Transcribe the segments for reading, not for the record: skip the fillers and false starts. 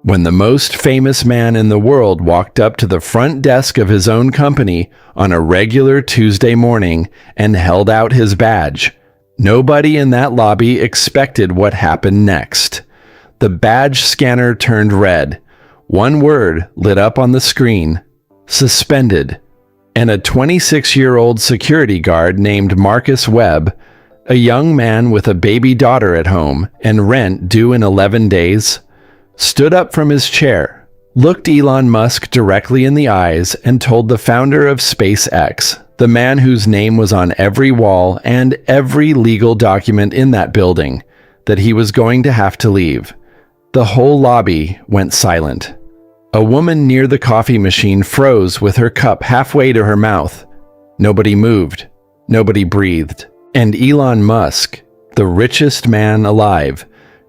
When the most famous man in the world walked up to the front desk of his own company on a regular Tuesday morning and held out his badge, nobody in that lobby expected what happened next. The badge scanner turned red. One word lit up on the screen: suspended. And a 26-year-old security guard named Marcus Webb, a young man with a baby daughter at home and rent due in 11 days, stood up from his chair, looked Elon Musk directly in the eyes, and told the founder of SpaceX, the man whose name was on every wall and every legal document in that building, that he was going to have to leave. The whole lobby went silent. A woman near the coffee machine froze with her cup halfway to her mouth. Nobody moved. Nobody breathed. And Elon Musk, the richest man alive,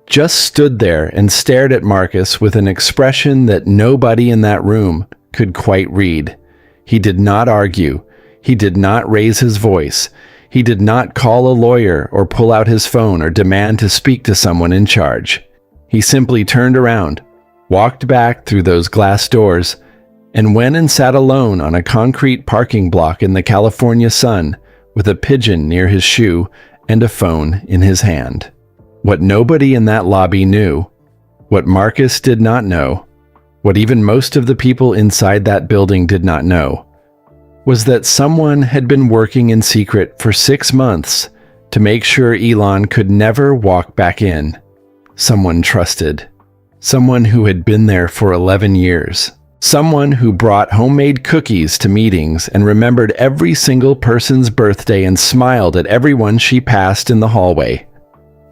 just stood there and stared at Marcus with an expression that nobody in that room could quite read. He did not argue. He did not raise his voice. He did not call a lawyer or pull out his phone or demand to speak to someone in charge. He simply turned around, walked back through those glass doors, and went and sat alone on a concrete parking block in the California sun with a pigeon near his shoe and a phone in his hand. What nobody in that lobby knew, what Marcus did not know, what even most of the people inside that building did not know, was that someone had been working in secret for 6 months to make sure Elon could never walk back in. Someone trusted. Someone who had been there for 11 years. Someone who brought homemade cookies to meetings and remembered every single person's birthday and smiled at everyone she passed in the hallway.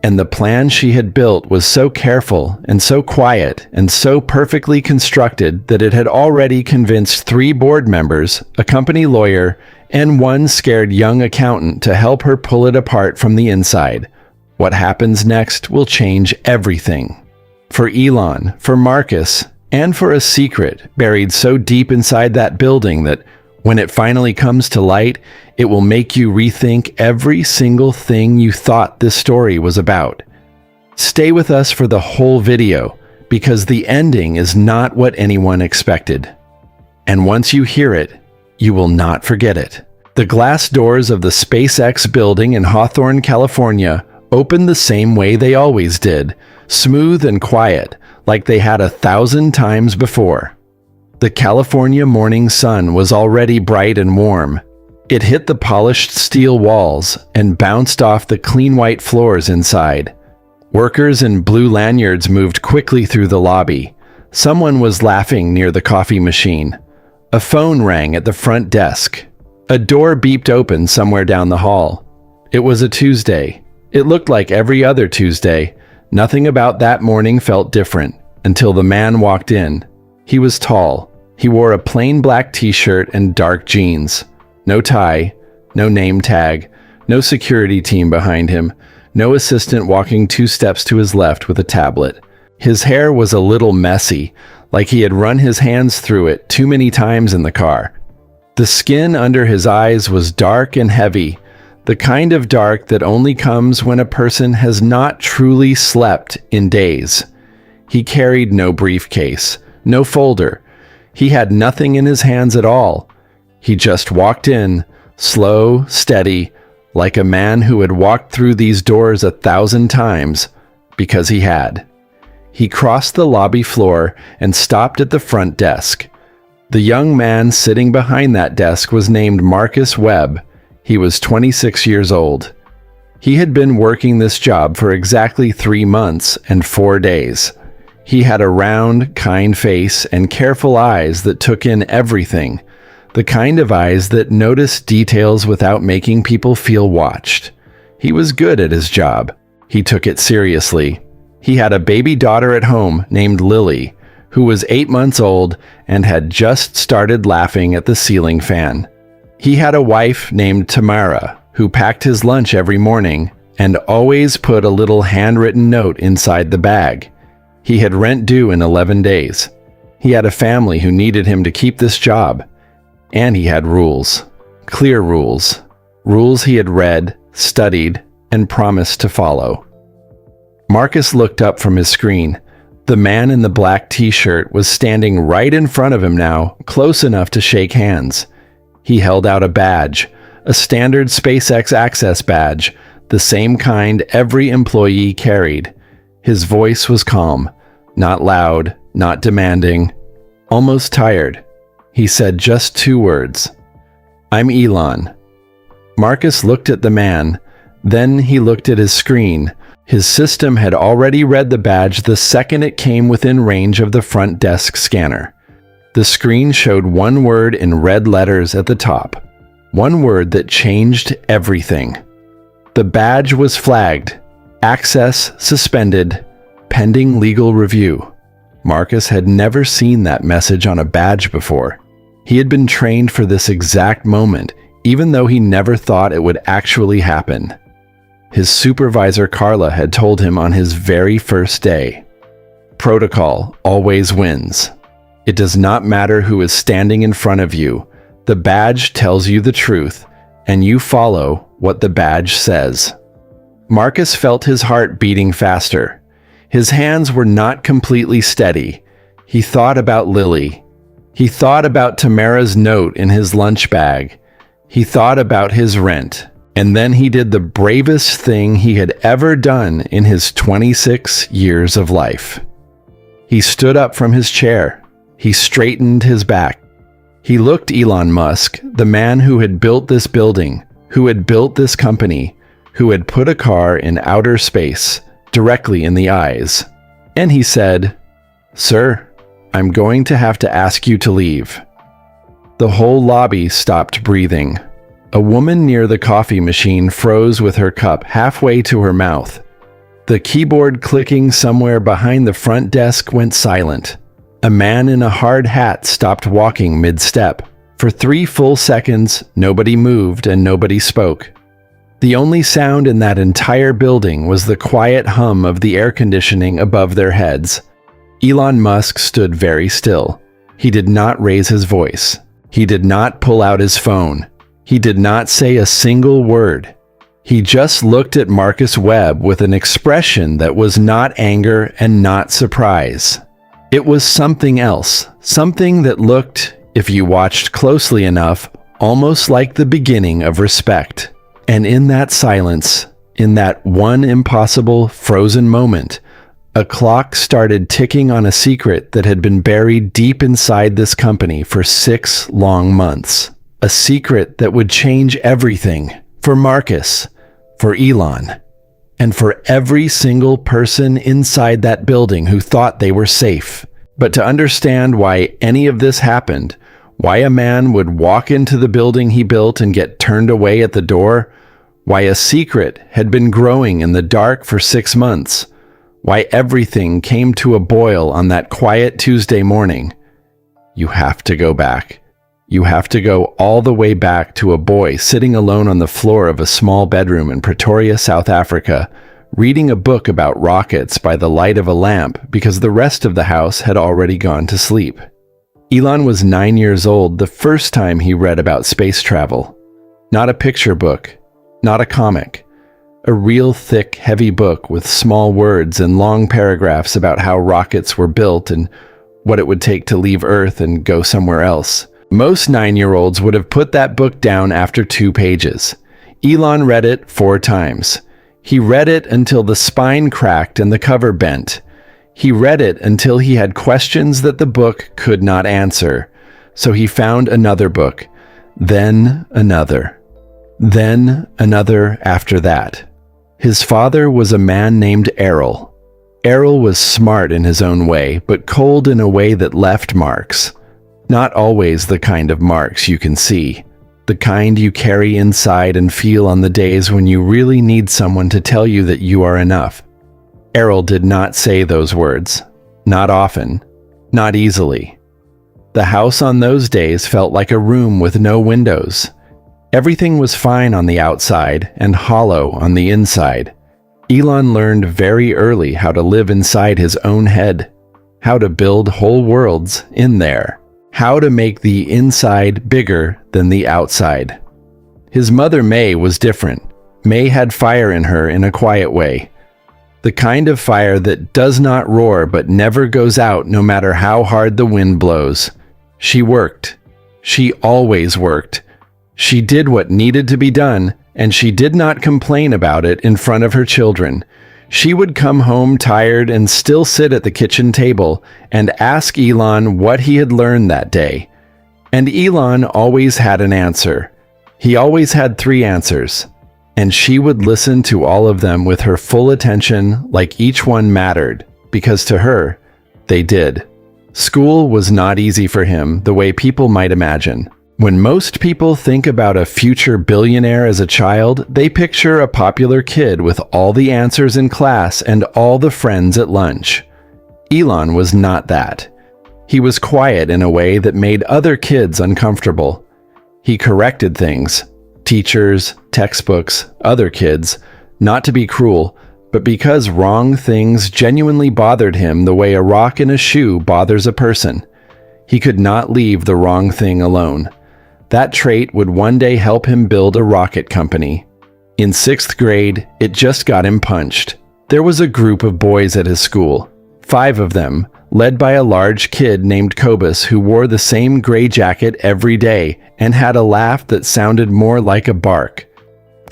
And the plan she had built was so careful and so quiet and so perfectly constructed that it had already convinced 3 board members, a company lawyer, and 1 scared young accountant to help her pull it apart from the inside. What happens next will change everything. For Elon, for Marcus, and for a secret buried so deep inside that building that when it finally comes to light, it will make you rethink every single thing you thought this story was about. Stay with us for the whole video, because the ending is not what anyone expected. And once you hear it, you will not forget it. The glass doors of the SpaceX building in Hawthorne, California, opened the same way they always did, smooth and quiet, like they had 1,000 times before. The California morning sun was already bright and warm. It hit the polished steel walls and bounced off the clean white floors inside. Workers in blue lanyards moved quickly through the lobby. Someone was laughing near the coffee machine. A phone rang at the front desk. A door beeped open somewhere down the hall. It was a Tuesday. It looked like every other Tuesday. Nothing about that morning felt different until the man walked in. He was tall. He wore a plain black t-shirt and dark jeans. No tie, no name tag, no security team behind him, no assistant walking 2 steps to his left with a tablet. His hair was a little messy, like he had run his hands through it too many times in the car. The skin under his eyes was dark and heavy, the kind of dark that only comes when a person has not truly slept in days. He carried no briefcase, no folder. He had nothing in his hands at all. He just walked in, slow, steady, like a man who had walked through these doors 1,000 times, because he had. He crossed the lobby floor and stopped at the front desk. The young man sitting behind that desk was named Marcus Webb. He was 26 years old. He had been working this job for exactly 3 months and 4 days. He had a round, kind face and careful eyes that took in everything, the kind of eyes that noticed details without making people feel watched. He was good at his job. He took it seriously. He had a baby daughter at home named Lily, who was 8 months old and had just started laughing at the ceiling fan. He had a wife named Tamara, who packed his lunch every morning and always put a little handwritten note inside the bag. He had rent due in 11 days. He had a family who needed him to keep this job. And he had rules. Clear rules. Rules he had read, studied, and promised to follow. Marcus looked up from his screen. The man in the black t-shirt was standing right in front of him now, close enough to shake hands. He held out a badge, a standard SpaceX access badge, the same kind every employee carried. His voice was calm, not loud, not demanding, almost tired. He said just 2 words. "I'm Elon." Marcus looked at the man, then he looked at his screen. His system had already read the badge the second it came within range of the front desk scanner. The screen showed 1 word in red letters at the top, 1 word that changed everything. The badge was flagged, access suspended, pending legal review. Marcus had never seen that message on a badge before. He had been trained for this exact moment, even though he never thought it would actually happen. His supervisor Carla had told him on his very first day, "Protocol always wins. It does not matter who is standing in front of you. The badge tells you the truth, and you follow what the badge says." Marcus felt his heart beating faster. His hands were not completely steady. He thought about Lily. He thought about Tamara's note in his lunch bag. He thought about his rent. And then he did the bravest thing he had ever done in his 26 years of life. He stood up from his chair. He straightened his back. He looked Elon Musk, the man who had built this building, who had built this company, who had put a car in outer space, directly in the eyes. And he said, "Sir, I'm going to have to ask you to leave." The whole lobby stopped breathing. A woman near the coffee machine froze with her cup halfway to her mouth. The keyboard clicking somewhere behind the front desk went silent. A man in a hard hat stopped walking mid-step. For 3 full seconds, nobody moved and nobody spoke. The only sound in that entire building was the quiet hum of the air conditioning above their heads. Elon Musk stood very still. He did not raise his voice. He did not pull out his phone. He did not say a single word. He just looked at Marcus Webb with an expression that was not anger and not surprise. It was something else, something that looked, if you watched closely enough, almost like the beginning of respect. And in that silence, in that one impossible, frozen moment, a clock started ticking on a secret that had been buried deep inside this company for 6 long months. A secret that would change everything for Marcus, for Elon, and for every single person inside that building who thought they were safe. But to understand why any of this happened, why a man would walk into the building he built and get turned away at the door, why a secret had been growing in the dark for 6 months, why everything came to a boil on that quiet Tuesday morning, you have to go back. You have to go all the way back to a boy sitting alone on the floor of a small bedroom in Pretoria, South Africa, reading a book about rockets by the light of a lamp because the rest of the house had already gone to sleep. Elon was 9 years old the first time he read about space travel. Not a picture book, not a comic. A real thick, heavy book with small words and long paragraphs about how rockets were built and what it would take to leave Earth and go somewhere else. Most 9-year-olds would have put that book down after 2 pages. Elon read it 4 times. He read it until the spine cracked and the cover bent. He read it until he had questions that the book could not answer. So he found another book, then another, then another after that. His father was a man named Errol. Errol was smart in his own way, but cold in a way that left marks. Not always the kind of marks you can see, the kind you carry inside and feel on the days when you really need someone to tell you that you are enough. Errol did not say those words, not often, not easily. The house on those days felt like a room with no windows. Everything was fine on the outside and hollow on the inside. Elon learned very early how to live inside his own head, how to build whole worlds in there. How to make the inside bigger than the outside. His mother May was different. May had fire in her in a quiet way. The kind of fire that does not roar but never goes out no matter how hard the wind blows. She worked. She always worked. She did what needed to be done, and she did not complain about it in front of her children. She would come home tired and still sit at the kitchen table and ask Elon what he had learned that day. And Elon always had an answer. He always had 3 answers. And she would listen to all of them with her full attention, like each one mattered, because to her, they did. School was not easy for him the way people might imagine. When most people think about a future billionaire as a child, they picture a popular kid with all the answers in class and all the friends at lunch. Elon was not that. He was quiet in a way that made other kids uncomfortable. He corrected things. Teachers, textbooks, other kids, not to be cruel, but because wrong things genuinely bothered him the way a rock in a shoe bothers a person. He could not leave the wrong thing alone. That trait would one day help him build a rocket company. In 6th grade, it just got him punched. There was a group of boys at his school, 5 of them, led by a large kid named Cobus who wore the same gray jacket every day and had a laugh that sounded more like a bark.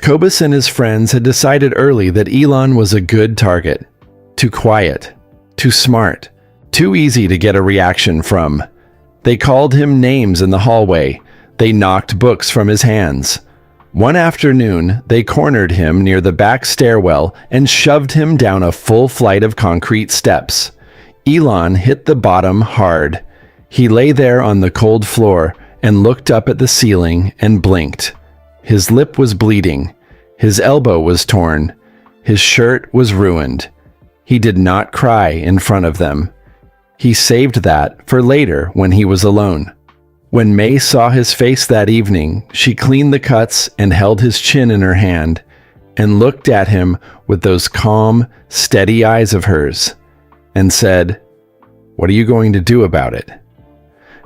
Cobus and his friends had decided early that Elon was a good target. Too quiet, too smart, too easy to get a reaction from. They called him names in the hallway. They knocked books from his hands. One afternoon, they cornered him near the back stairwell and shoved him down a full flight of concrete steps. Elon hit the bottom hard. He lay there on the cold floor and looked up at the ceiling and blinked. His lip was bleeding. His elbow was torn. His shirt was ruined. He did not cry in front of them. He saved that for later when he was alone. When May saw his face that evening, she cleaned the cuts and held his chin in her hand and looked at him with those calm, steady eyes of hers and said, "What are you going to do about it?"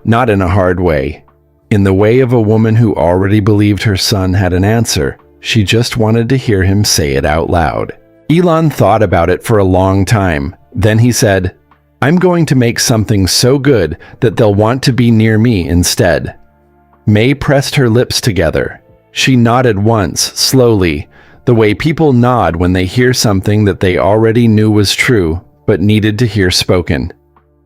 Not in a hard way. In the way of a woman who already believed her son had an answer, she just wanted to hear him say it out loud. Elon thought about it for a long time. Then he said, "I'm going to make something so good that they'll want to be near me instead." May pressed her lips together. She nodded once, slowly, the way people nod when they hear something that they already knew was true, but needed to hear spoken.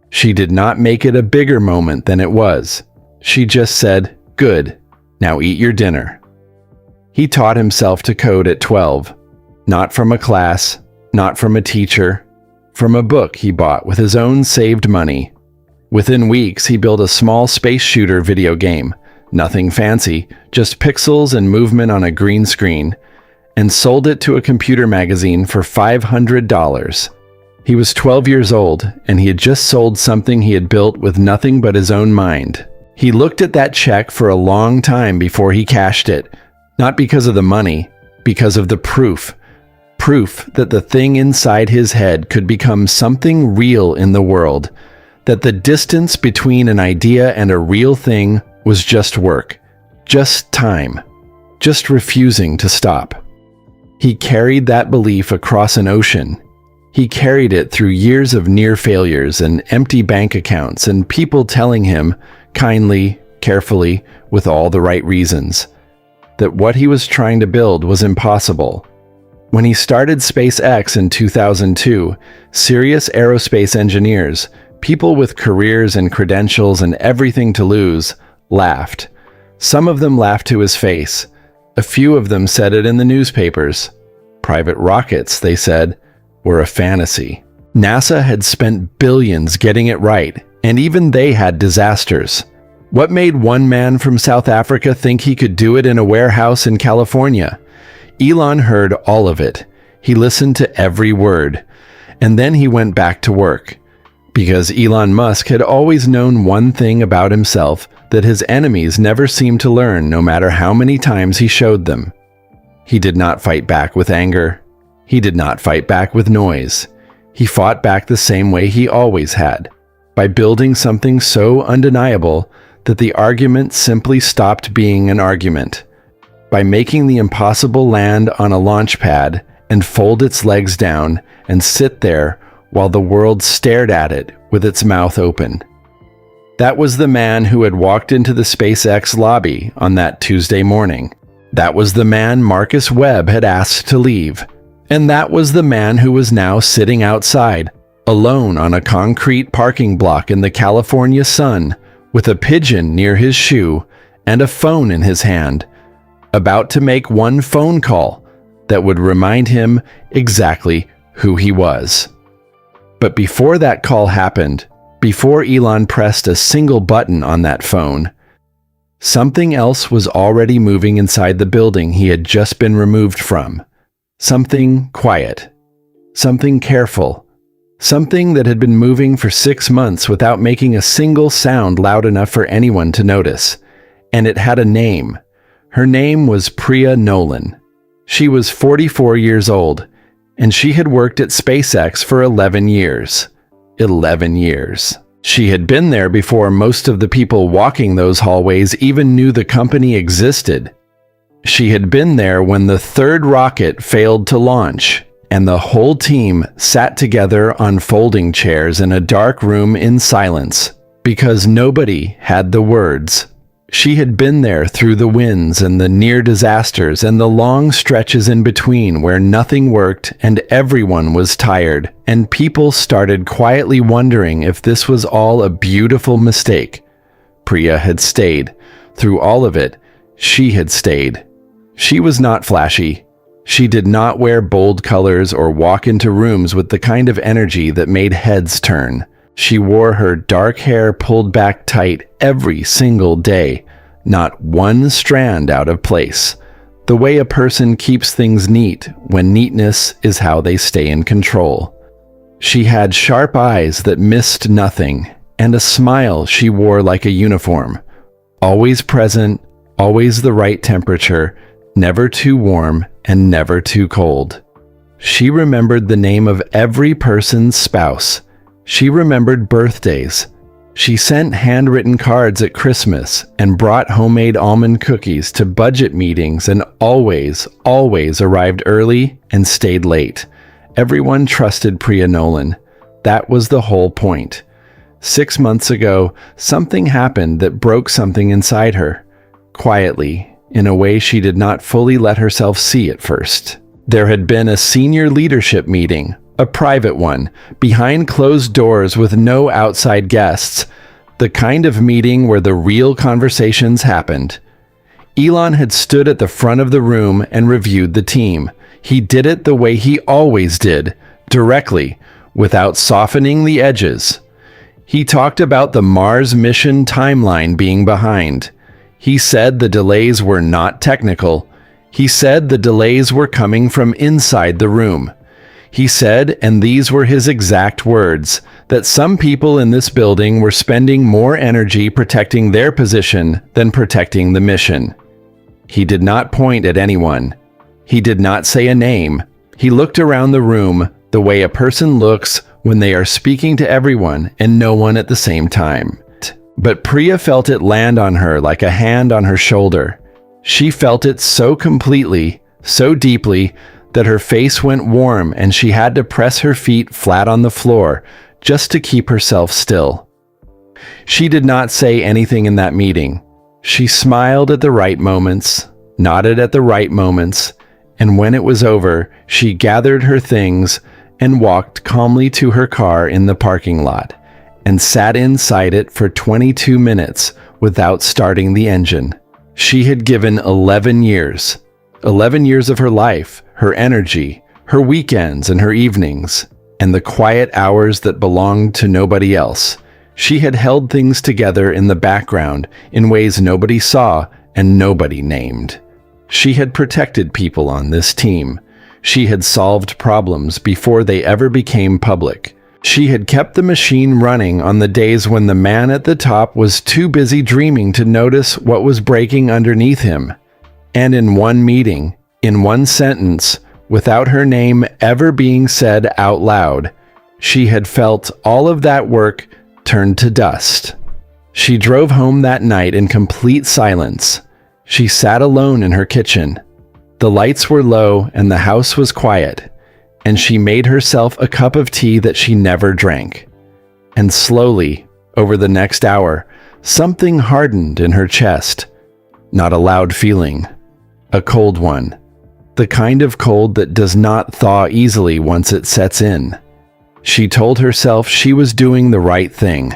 She did not make it a bigger moment than it was. She just said, "Good, now eat your dinner." He taught himself to code at 12. Not from a class, not from a teacher, from a book he bought with his own saved money. Within weeks, he built a small space shooter video game, nothing fancy, just pixels and movement on a green screen, and sold it to a computer magazine for $500. He was 12 years old, and he had just sold something he had built with nothing but his own mind. He looked at that check for a long time before he cashed it, not because of the money, because of the proof. Proof that the thing inside his head could become something real in the world, that the distance between an idea and a real thing was just work, just time, just refusing to stop. He carried that belief across an ocean. He carried it through years of near failures and empty bank accounts and people telling him, kindly, carefully, with all the right reasons, that what he was trying to build was impossible. When he started SpaceX in 2002, serious aerospace engineers, people with careers and credentials and everything to lose, laughed. Some of them laughed to his face. A few of them said it in the newspapers. Private rockets, they said, were a fantasy. NASA had spent billions getting it right, and even they had disasters. What made one man from South Africa think he could do it in a warehouse in California? Elon heard all of it. He listened to every word. And then he went back to work. Because Elon Musk had always known one thing about himself that his enemies never seemed to learn no matter how many times he showed them. He did not fight back with anger. He did not fight back with noise. He fought back the same way he always had, by building something so undeniable that the argument simply stopped being an argument, by making the impossible land on a launch pad and fold its legs down and sit there while the world stared at it with its mouth open. That was the man who had walked into the SpaceX lobby on that Tuesday morning. That was the man Marcus Webb had asked to leave. And that was the man who was now sitting outside, alone on a concrete parking block in the California sun, with a pigeon near his shoe and a phone in his hand, about to make one phone call that would remind him exactly who he was. But before that call happened, before Elon pressed a single button on that phone, something else was already moving inside the building he had just been removed from. Something quiet, something careful, something that had been moving for 6 months without making a single sound loud enough for anyone to notice. And it had a name. Her name was Priya Nolan. She was 44 years old, and she had worked at SpaceX for 11 years. 11 years. She had been there before most of the people walking those hallways even knew the company existed. She had been there when the third rocket failed to launch, and the whole team sat together on folding chairs in a dark room in silence, because nobody had the words. She had been there through the winds and the near disasters and the long stretches in between where nothing worked and everyone was tired, and people started quietly wondering if this was all a beautiful mistake. Priya had stayed. Through all of it, she had stayed. She was not flashy. She did not wear bold colors or walk into rooms with the kind of energy that made heads turn. She wore her dark hair pulled back tight every single day, not one strand out of place. The way a person keeps things neat when neatness is how they stay in control. She had sharp eyes that missed nothing, and a smile she wore like a uniform. Always present, always the right temperature, never too warm and never too cold. She remembered the name of every person's spouse. She remembered birthdays. She sent handwritten cards at Christmas and brought homemade almond cookies to budget meetings and always arrived early and stayed late. Everyone trusted Priya Nolan. That was the whole point. 6 months ago, something happened that broke something inside her. Quietly, in a way she did not fully let herself see at first. There had been a senior leadership meeting, a private one, behind closed doors with no outside guests, the kind of meeting where the real conversations happened. Elon had stood at the front of the room and reviewed the team. He did it the way he always did, directly, without softening the edges. He talked about the Mars mission timeline being behind. He said the delays were not technical. He said the delays were coming from inside the room. He said, and these were his exact words, that some people in this building were spending more energy protecting their position than protecting the mission. He did not point at anyone. He did not say a name. He looked around the room the way a person looks when they are speaking to everyone and no one at the same time. But Priya felt it land on her like a hand on her shoulder. She felt it so completely, so deeply, that her face went warm and she had to press her feet flat on the floor just to keep herself still. She did not say anything in that meeting. She smiled at the right moments, nodded at the right moments, and when it was over, she gathered her things and walked calmly to her car in the parking lot and sat inside it for 22 minutes without starting the engine. She had given 11 years. 11 years of her life, her energy, her weekends and her evenings, and the quiet hours that belonged to nobody else. She had held things together in the background in ways nobody saw and nobody named. She had protected people on this team. She had solved problems before they ever became public. She had kept the machine running on the days when the man at the top was too busy dreaming to notice what was breaking underneath him. And in one meeting, in one sentence, without her name ever being said out loud, she had felt all of that work turned to dust. She drove home that night in complete silence. She sat alone in her kitchen. The lights were low and the house was quiet. and she made herself a cup of tea that she never drank. And slowly, over the next hour, something hardened in her chest. Not a loud feeling, a cold one. The kind of cold that does not thaw easily once it sets in. She told herself she was doing the right thing.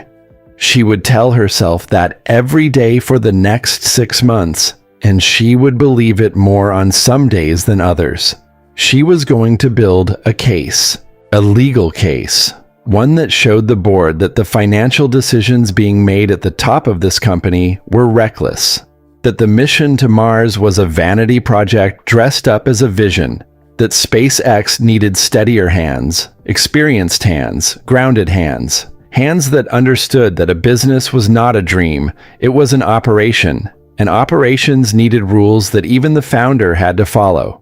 She would tell herself that every day for the next 6 months, and she would believe it more on some days than others. She was going to build a case, a legal case, one that showed the board that the financial decisions being made at the top of this company were reckless, that the mission to Mars was a vanity project dressed up as a vision, that SpaceX needed steadier hands, experienced hands, grounded hands, hands that understood that a business was not a dream, it was an operation, and operations needed rules that even the founder had to follow.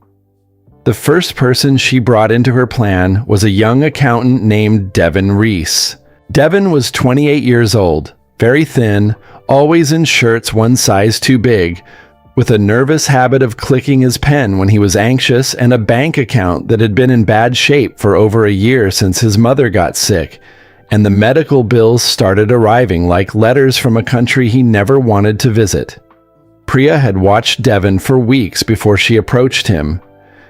The first person she brought into her plan was a young accountant named Devin Reese. Devin was 28 years old, very thin, always in shirts one size too big, with a nervous habit of clicking his pen when he was anxious and a bank account that had been in bad shape for over a year since his mother got sick, and the medical bills started arriving like letters from a country he never wanted to visit. Priya had watched Devin for weeks before she approached him.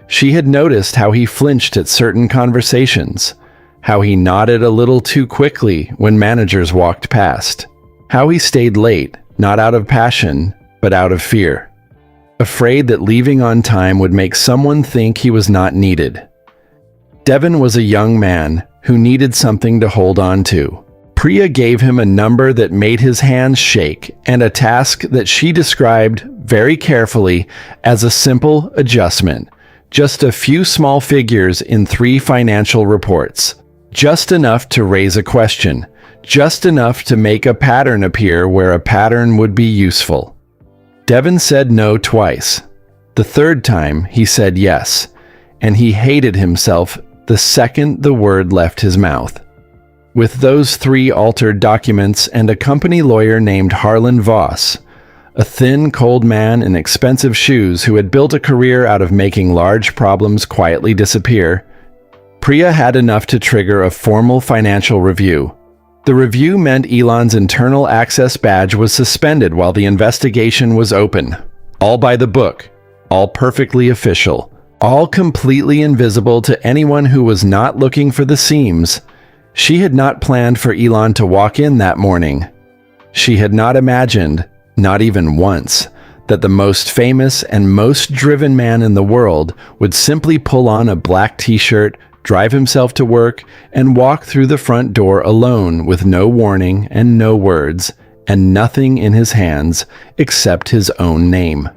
She had noticed how he flinched at certain conversations, how he nodded a little too quickly when managers walked past, how he stayed late, not out of passion, but out of fear, afraid that leaving on time would make someone think he was not needed. Devin was a young man who needed something to hold on to. Priya gave him a number that made his hands shake and a task that she described very carefully as a simple adjustment. Just a few small figures in 3 financial reports. Just enough to raise a question. Just enough to make a pattern appear where a pattern would be useful. Devin said no twice. The third time, he said yes, and he hated himself the second the word left his mouth. With those 3 altered documents and a company lawyer named Harlan Voss, a thin, cold man in expensive shoes who had built a career out of making large problems quietly disappear, Priya had enough to trigger a formal financial review. The review meant Elon's internal access badge was suspended while the investigation was open. All by the book, all perfectly official, all completely invisible to anyone who was not looking for the seams. She had not planned for Elon to walk in that morning. She had not imagined, not even once, that the most famous and most driven man in the world would simply pull on a black t-shirt, drive himself to work, and walk through the front door alone with no warning and no words, and nothing in his hands except his own name.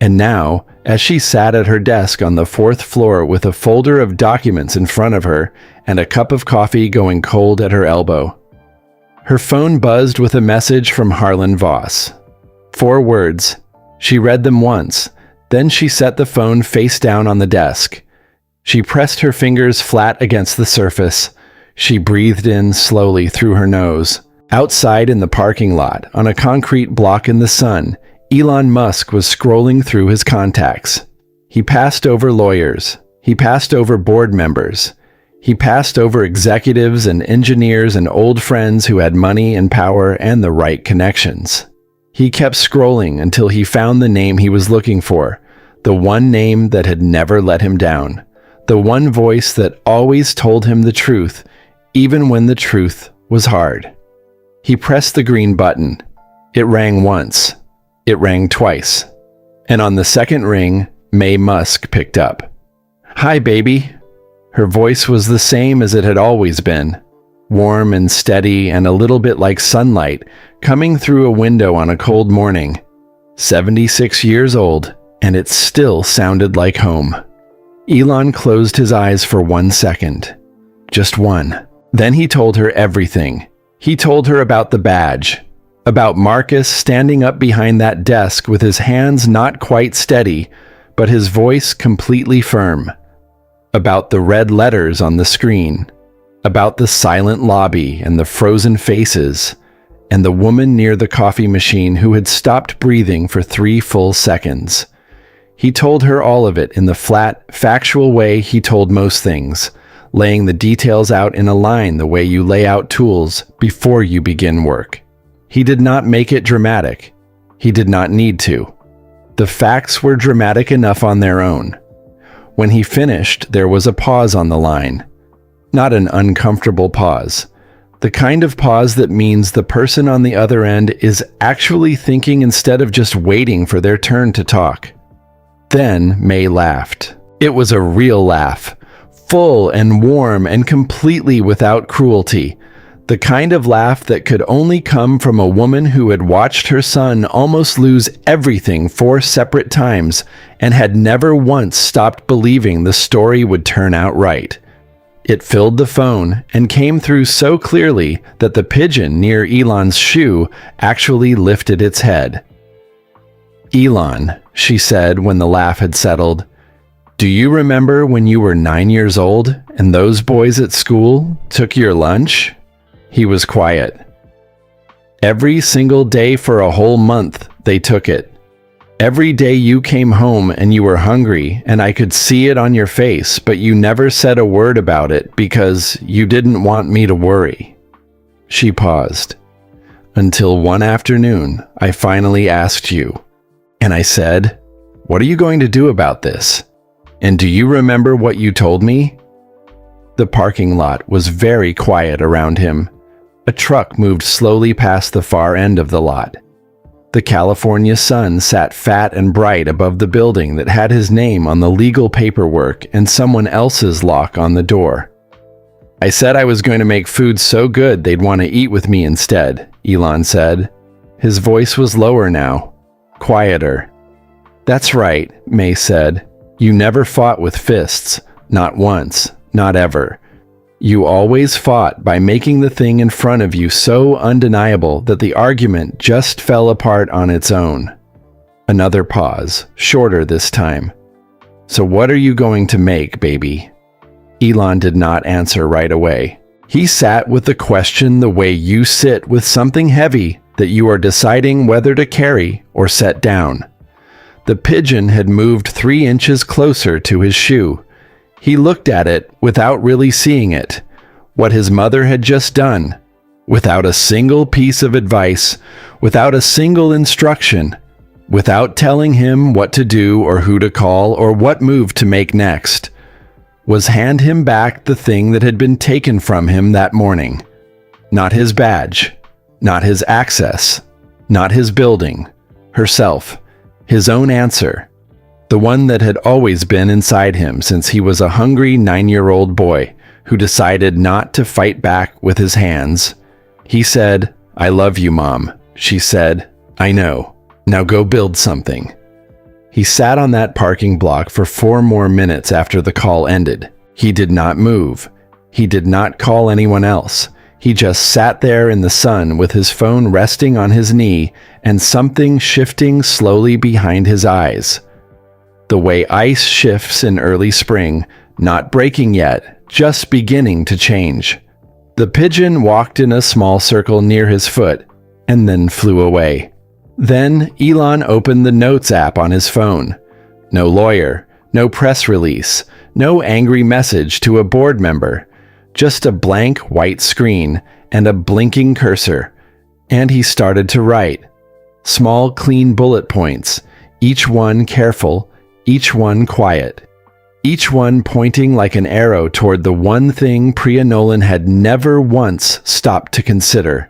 And now, as she sat at her desk on the 4th floor with a folder of documents in front of her and a cup of coffee going cold at her elbow, her phone buzzed with a message from Harlan Voss. 4 words. She read them once, then she set the phone face down on the desk. She pressed her fingers flat against the surface. She breathed in slowly through her nose. Outside in the parking lot, on a concrete block in the sun, Elon Musk was scrolling through his contacts. He passed over lawyers. He passed over board members. He passed over executives and engineers and old friends who had money and power and the right connections. He kept scrolling until he found the name he was looking for, the one name that had never let him down, the one voice that always told him the truth, even when the truth was hard. He pressed the green button. It rang once. It rang twice. And on the second ring, Mae Musk picked up. "Hi, baby." Her voice was the same as it had always been, warm and steady and a little bit like sunlight coming through a window on a cold morning. 76 years old, and it still sounded like home. Elon closed his eyes for 1 second. Just one. Then he told her everything. He told her about the badge, about Marcus standing up behind that desk with his hands not quite steady, but his voice completely firm, about the red letters on the screen, about the silent lobby and the frozen faces, and the woman near the coffee machine who had stopped breathing for 3 full seconds. He told her all of it in the flat, factual way he told most things, laying the details out in a line the way you lay out tools before you begin work. He did not make it dramatic. He did not need to. The facts were dramatic enough on their own. When he finished, there was a pause on the line. Not an uncomfortable pause. The kind of pause that means the person on the other end is actually thinking instead of just waiting for their turn to talk. Then May laughed. It was a real laugh, full and warm and completely without cruelty. The kind of laugh that could only come from a woman who had watched her son almost lose everything 4 separate times and had never once stopped believing the story would turn out right. It filled the phone and came through so clearly that the pigeon near Elon's shoe actually lifted its head. "Elon," she said when the laugh had settled, "do you remember when you were 9 years old and those boys at school took your lunch?" He was quiet. "Every single day for a whole month, they took it. Every day you came home and you were hungry, and I could see it on your face, but you never said a word about it because you didn't want me to worry." She paused. "Until one afternoon, I finally asked you. And I said, 'What are you going to do about this?' And do you remember what you told me?" The parking lot was very quiet around him. A truck moved slowly past the far end of the lot. The California sun sat fat and bright above the building that had his name on the legal paperwork and someone else's lock on the door. "I said I was going to make food so good they'd want to eat with me instead," Elon said. His voice was lower now, quieter. "That's right," May said. "You never fought with fists. Not once. Not ever. You always fought by making the thing in front of you so undeniable that the argument just fell apart on its own." Another pause, shorter this time. "So what are you going to make, baby?" Elon did not answer right away. He sat with the question the way you sit with something heavy that you are deciding whether to carry or set down. The pigeon had moved 3 inches closer to his shoe. He looked at it without really seeing it, what his mother had just done, without a single piece of advice, without a single instruction, without telling him what to do or who to call or what move to make next, was hand him back the thing that had been taken from him that morning. Not his badge, not his access, not his building, herself, his own answer. The one that had always been inside him since he was a hungry 9-year-old boy who decided not to fight back with his hands. He said, "I love you, Mom." She said, "I know. Now go build something." He sat on that parking block for 4 more minutes after the call ended. He did not move. He did not call anyone else. He just sat there in the sun with his phone resting on his knee and something shifting slowly behind his eyes. The way ice shifts in early spring, not breaking yet, just beginning to change. The pigeon walked in a small circle near his foot and then flew away. Then Elon opened the Notes app on his phone. No lawyer, no press release, no angry message to a board member, just a blank white screen and a blinking cursor. And he started to write. Small, clean bullet points, each one careful, each one quiet, each one pointing like an arrow toward the one thing Priya Nolan had never once stopped to consider.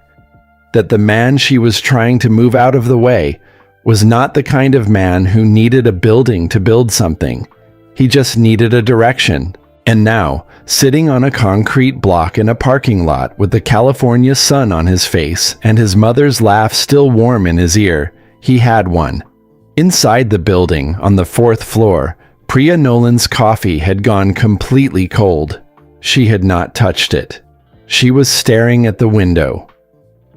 That the man she was trying to move out of the way was not the kind of man who needed a building to build something. He just needed a direction. And now, sitting on a concrete block in a parking lot with the California sun on his face and his mother's laugh still warm in his ear, he had one. Inside the building, on the 4th floor, Priya Nolan's coffee had gone completely cold. She had not touched it. She was staring at the window.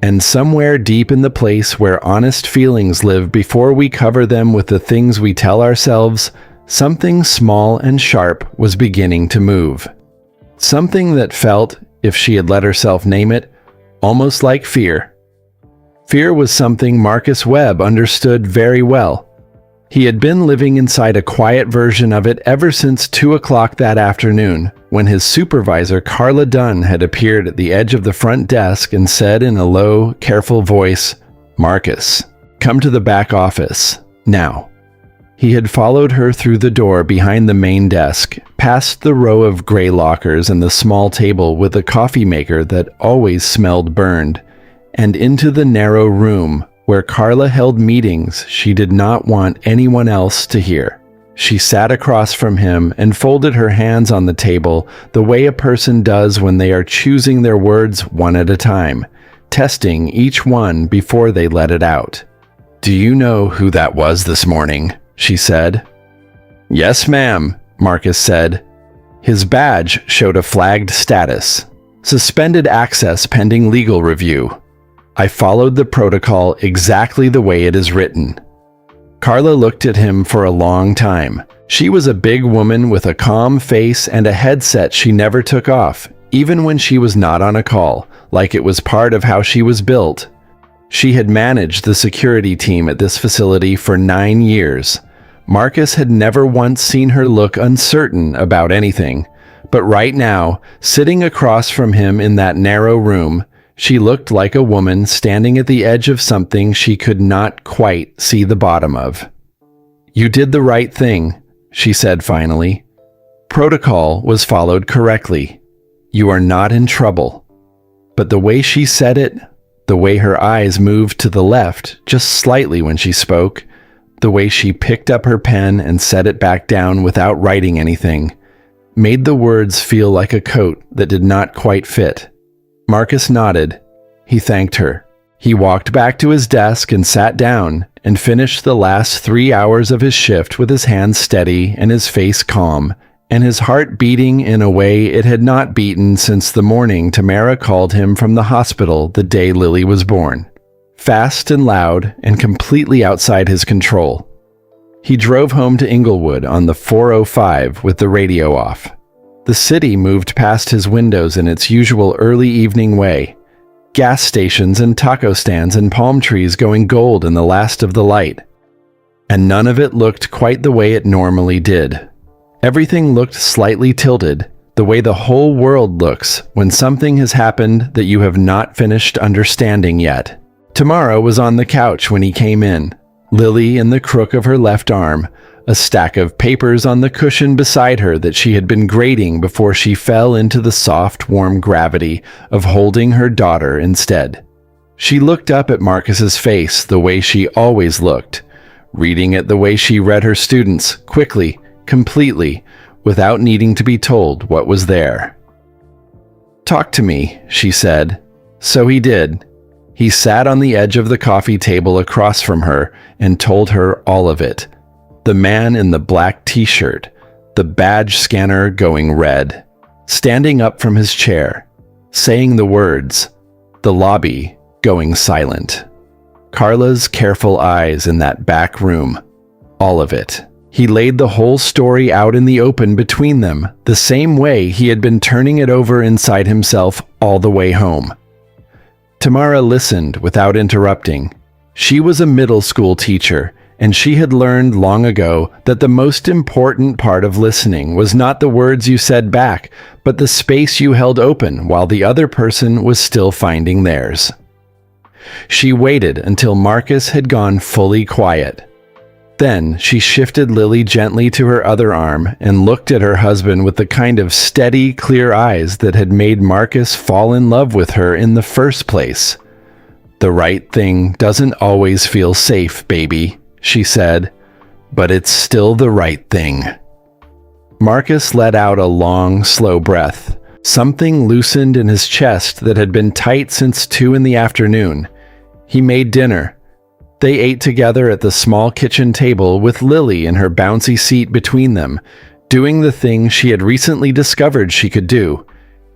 And somewhere deep in the place where honest feelings live before we cover them with the things we tell ourselves, something small and sharp was beginning to move. Something that felt, if she had let herself name it, almost like fear. Fear was something Marcus Webb understood very well. He had been living inside a quiet version of it ever since 2 o'clock that afternoon, when his supervisor Carla Dunn had appeared at the edge of the front desk and said in a low, careful voice, "Marcus, come to the back office, now." He had followed her through the door behind the main desk, past the row of gray lockers and the small table with a coffee maker that always smelled burned, and into the narrow room where Carla held meetings she did not want anyone else to hear. She sat across from him and folded her hands on the table the way a person does when they are choosing their words one at a time, testing each one before they let it out. "Do you know who that was this morning?" she said. "Yes, ma'am," Marcus said. His badge showed a flagged status. "Suspended access pending legal review. I followed the protocol exactly the way it is written." Carla looked at him for a long time. She was a big woman with a calm face and a headset she never took off, even when she was not on a call, like it was part of how she was built. She had managed the security team at this facility for 9 years. Marcus had never once seen her look uncertain about anything, but right now, sitting across from him in that narrow room, she looked like a woman standing at the edge of something she could not quite see the bottom of. "You did the right thing," she said finally. "Protocol was followed correctly. You are not in trouble." But the way she said it, the way her eyes moved to the left just slightly when she spoke, the way she picked up her pen and set it back down without writing anything, made the words feel like a coat that did not quite fit. Marcus nodded. He thanked her. He walked back to his desk and sat down and finished the last 3 hours of his shift with his hands steady and his face calm, and his heart beating in a way it had not beaten since the morning Tamara called him from the hospital the day Lily was born. Fast and loud and completely outside his control. He drove home to Inglewood on the 405 with the radio off. The city moved past his windows in its usual early evening way. Gas stations and taco stands and palm trees going gold in the last of the light. And none of it looked quite the way it normally did. Everything looked slightly tilted, the way the whole world looks when something has happened that you have not finished understanding yet. Tamara was on the couch when he came in, Lily in the crook of her left arm, a stack of papers on the cushion beside her that she had been grading before she fell into the soft, warm gravity of holding her daughter instead. She looked up at Marcus's face the way she always looked, reading it the way she read her students, quickly, completely, without needing to be told what was there. "Talk to me," she said. So he did. He sat on the edge of the coffee table across from her and told her all of it. The man in the black t-shirt, the badge scanner going red, standing up from his chair, saying the words, the lobby going silent. Carla's careful eyes in that back room, all of it. He laid the whole story out in the open between them, the same way he had been turning it over inside himself all the way home. Tamara listened without interrupting. She was a middle school teacher, and she had learned long ago that the most important part of listening was not the words you said back, but the space you held open while the other person was still finding theirs. She waited until Marcus had gone fully quiet. Then she shifted Lily gently to her other arm and looked at her husband with the kind of steady, clear eyes that had made Marcus fall in love with her in the first place. "The right thing doesn't always feel safe, baby," she said, "but it's still the right thing." Marcus let out a long, slow breath. Something loosened in his chest that had been tight since 2 in the afternoon. He made dinner. They ate together at the small kitchen table with Lily in her bouncy seat between them, doing the thing she had recently discovered she could do,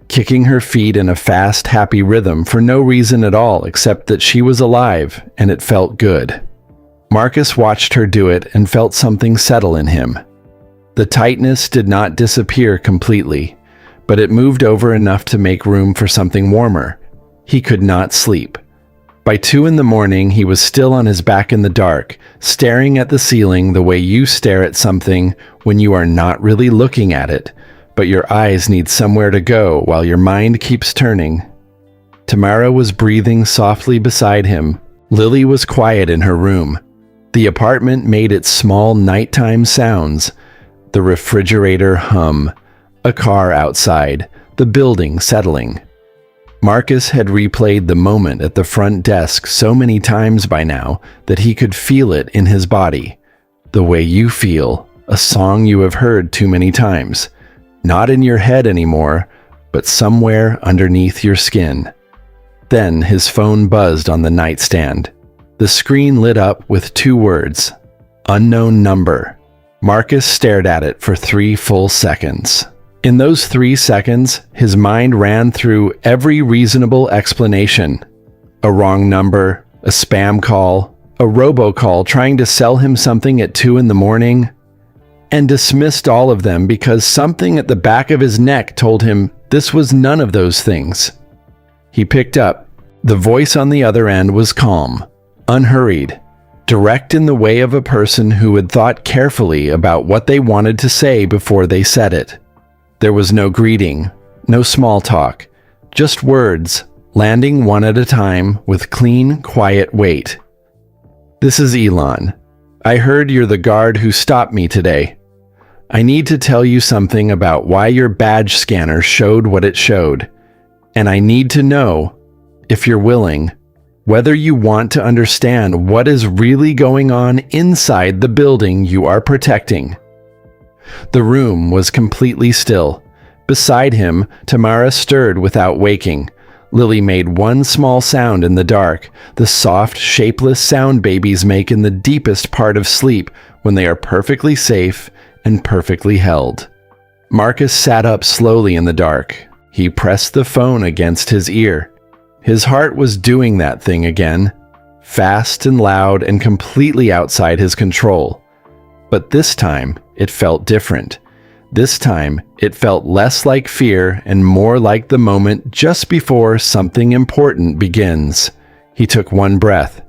kicking her feet in a fast, happy rhythm for no reason at all except that she was alive and it felt good. Marcus watched her do it and felt something settle in him. The tightness did not disappear completely, but it moved over enough to make room for something warmer. He could not sleep. By 2 in the morning, he was still on his back in the dark, staring at the ceiling the way you stare at something when you are not really looking at it, but your eyes need somewhere to go while your mind keeps turning. Tamara was breathing softly beside him. Lily was quiet in her room. The apartment made its small nighttime sounds. The refrigerator hum, a car outside, the building settling. Marcus had replayed the moment at the front desk so many times by now that he could feel it in his body. The way you feel, a song you have heard too many times. Not in your head anymore, but somewhere underneath your skin. Then his phone buzzed on the nightstand. The screen lit up with 2 words, unknown number. Marcus stared at it for 3 full seconds. In those 3 seconds, his mind ran through every reasonable explanation. A wrong number, a spam call, a robocall trying to sell him something at 2 in the morning, and dismissed all of them because something at the back of his neck told him this was none of those things. He picked up. The voice on the other end was calm, unhurried, direct in the way of a person who had thought carefully about what they wanted to say before they said it. There was no greeting, no small talk, just words, landing one at a time with clean, quiet weight. "This is Elon. I heard you're the guard who stopped me today. I need to tell you something about why your badge scanner showed what it showed, and I need to know, if you're willing, whether you want to understand what is really going on inside the building you are protecting." The room was completely still. Beside him, Tamara stirred without waking. Lily made one small sound in the dark, the soft, shapeless sound babies make in the deepest part of sleep when they are perfectly safe and perfectly held. Marcus sat up slowly in the dark. He pressed the phone against his ear. His heart was doing that thing again, fast and loud and completely outside his control. But this time, it felt different. This time, it felt less like fear and more like the moment just before something important begins. He took one breath.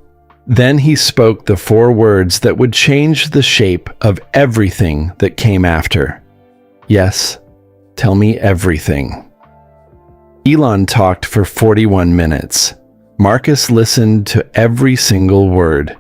Then he spoke the 4 words that would change the shape of everything that came after. "Yes, tell me everything." Elon talked for 41 minutes. Marcus listened to every single word.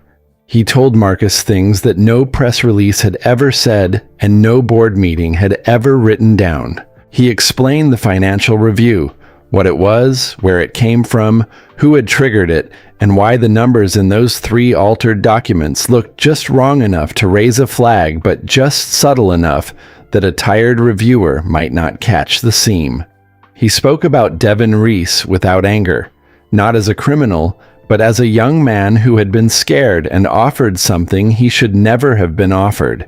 He told Marcus things that no press release had ever said and no board meeting had ever written down. He explained the financial review, what it was, where it came from, who had triggered it, and why the numbers in those 3 altered documents looked just wrong enough to raise a flag but just subtle enough that a tired reviewer might not catch the seam. He spoke about Devin Reese without anger, not as a criminal, but as a young man who had been scared and offered something he should never have been offered.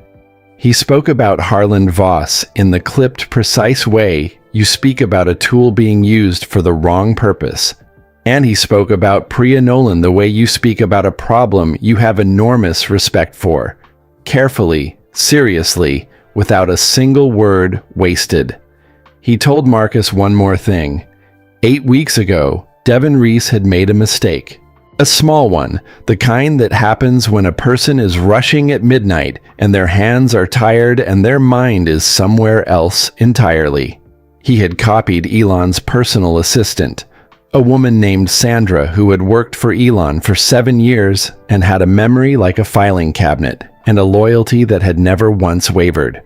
He spoke about Harlan Voss in the clipped, precise way you speak about a tool being used for the wrong purpose. And he spoke about Priya Nolan the way you speak about a problem you have enormous respect for. Carefully, seriously, without a single word wasted. He told Marcus one more thing. 8 weeks ago, Devin Reese had made a mistake. A small one, the kind that happens when a person is rushing at midnight and their hands are tired and their mind is somewhere else entirely. He had copied Elon's personal assistant, a woman named Sandra who had worked for Elon for 7 years and had a memory like a filing cabinet and a loyalty that had never once wavered,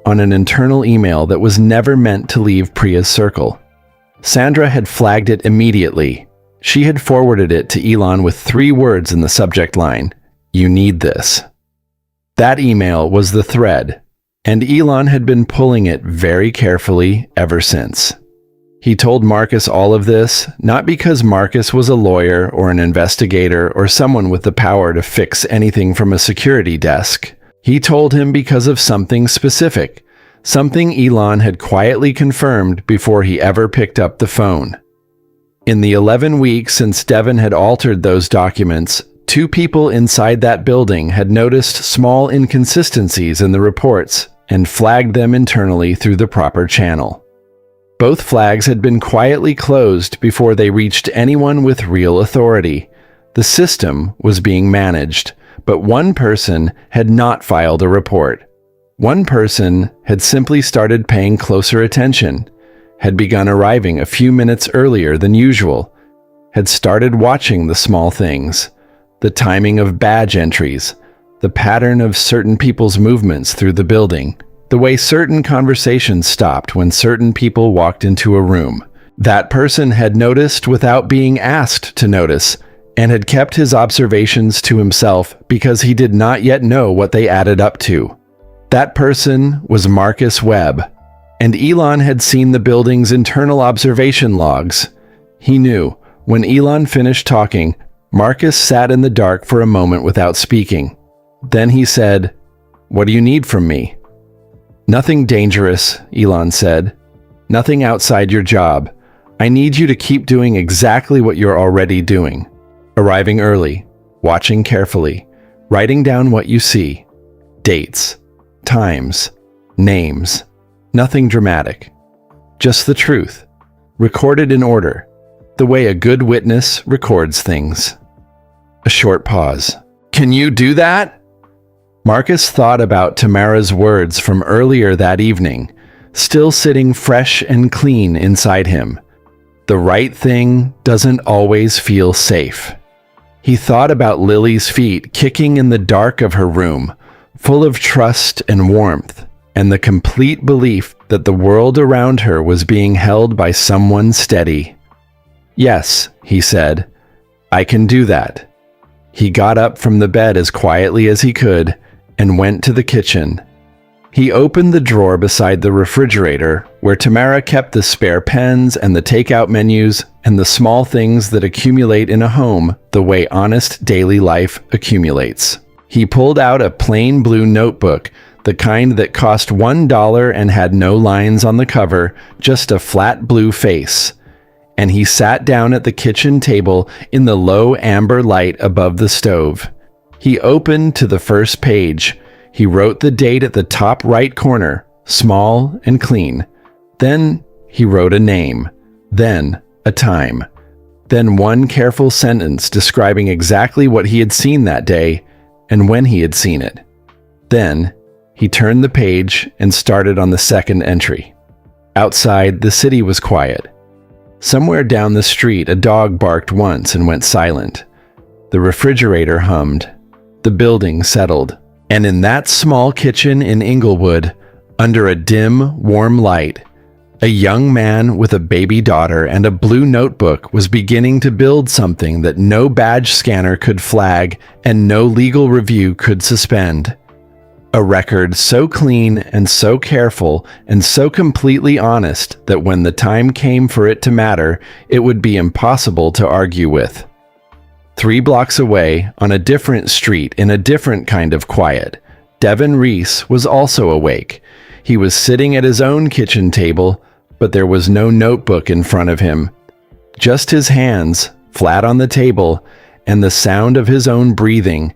on an internal email that was never meant to leave Priya's circle. Sandra had flagged it immediately. She had forwarded it to Elon with 3 words in the subject line, "You need this." That email was the thread, and Elon had been pulling it very carefully ever since. He told Marcus all of this, not because Marcus was a lawyer or an investigator or someone with the power to fix anything from a security desk. He told him because of something specific, something Elon had quietly confirmed before he ever picked up the phone. In the 11 weeks since Devin had altered those documents, 2 people inside that building had noticed small inconsistencies in the reports and flagged them internally through the proper channel. Both flags had been quietly closed before they reached anyone with real authority, The system was being managed, but one person had not filed a report. One person had simply started paying closer attention, had begun arriving a few minutes earlier than usual, had started watching the small things, the timing of badge entries, the pattern of certain people's movements through the building, the way certain conversations stopped when certain people walked into a room. That person had noticed without being asked to notice, and had kept his observations to himself because he did not yet know what they added up to. That person was Marcus Webb, and Elon had seen the building's internal observation logs. He knew, when Elon finished talking, Marcus sat in the dark for a moment without speaking. Then he said, "What do you need from me?" "Nothing dangerous," Elon said. "Nothing outside your job. I need you to keep doing exactly what you're already doing. Arriving early, watching carefully, writing down what you see. Dates, times, names. Nothing dramatic. Just the truth. Recorded in order, the way a good witness records things." A short pause. "Can you do that?" Marcus thought about Tamara's words from earlier that evening, still sitting fresh and clean inside him. The right thing doesn't always feel safe. He thought about Lily's feet kicking in the dark of her room, full of trust and warmth, and the complete belief that the world around her was being held by someone steady. "Yes," he said, "I can do that." He got up from the bed as quietly as he could and went to the kitchen. He opened the drawer beside the refrigerator where Tamara kept the spare pens and the takeout menus and the small things that accumulate in a home the way honest daily life accumulates. He pulled out a plain blue notebook, the kind that cost $1 and had no lines on the cover, just a flat blue face. And he sat down at the kitchen table in the low amber light above the stove. He opened to the first page. He wrote the date at the top right corner, small and clean. Then he wrote a name, then a time, then one careful sentence describing exactly what he had seen that day and when he had seen it. Then he turned the page and started on the second entry. Outside, the city was quiet. Somewhere down the street, a dog barked once and went silent. The refrigerator hummed. The building settled. And in that small kitchen in Inglewood, under a dim, warm light, a young man with a baby daughter and a blue notebook was beginning to build something that no badge scanner could flag and no legal review could suspend. A record so clean and so careful and so completely honest that when the time came for it to matter, it would be impossible to argue with. 3 blocks away, on a different street in a different kind of quiet, Devin Reese was also awake. He was sitting at his own kitchen table, but there was no notebook in front of him. Just his hands, flat on the table, and the sound of his own breathing,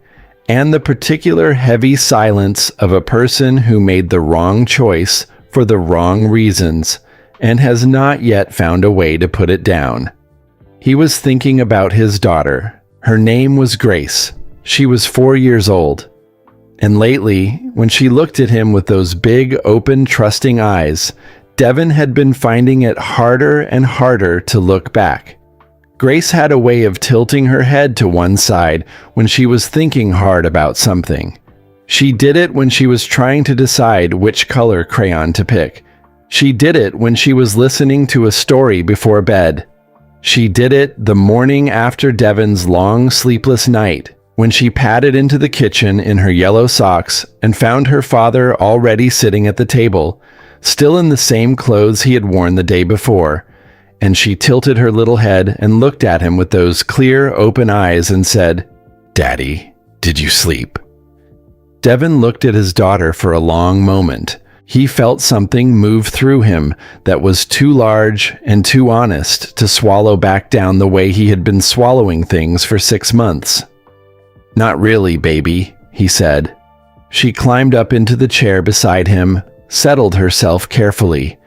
and the particular heavy silence of a person who made the wrong choice for the wrong reasons, and has not yet found a way to put it down. He was thinking about his daughter. Her name was Grace. She was 4 years old. And lately, when she looked at him with those big, open, trusting eyes, Devin had been finding it harder and harder to look back. Grace had a way of tilting her head to one side when she was thinking hard about something. She did it when she was trying to decide which color crayon to pick. She did it when she was listening to a story before bed. She did it the morning after Devin's long sleepless night, when she padded into the kitchen in her yellow socks and found her father already sitting at the table, still in the same clothes he had worn the day before, and she tilted her little head and looked at him with those clear, open eyes and said, "Daddy, did you sleep?" Devin looked at his daughter for a long moment. He felt something move through him that was too large and too honest to swallow back down the way he had been swallowing things for 6 months. "Not really, baby," he said. She climbed up into the chair beside him, settled herself carefully,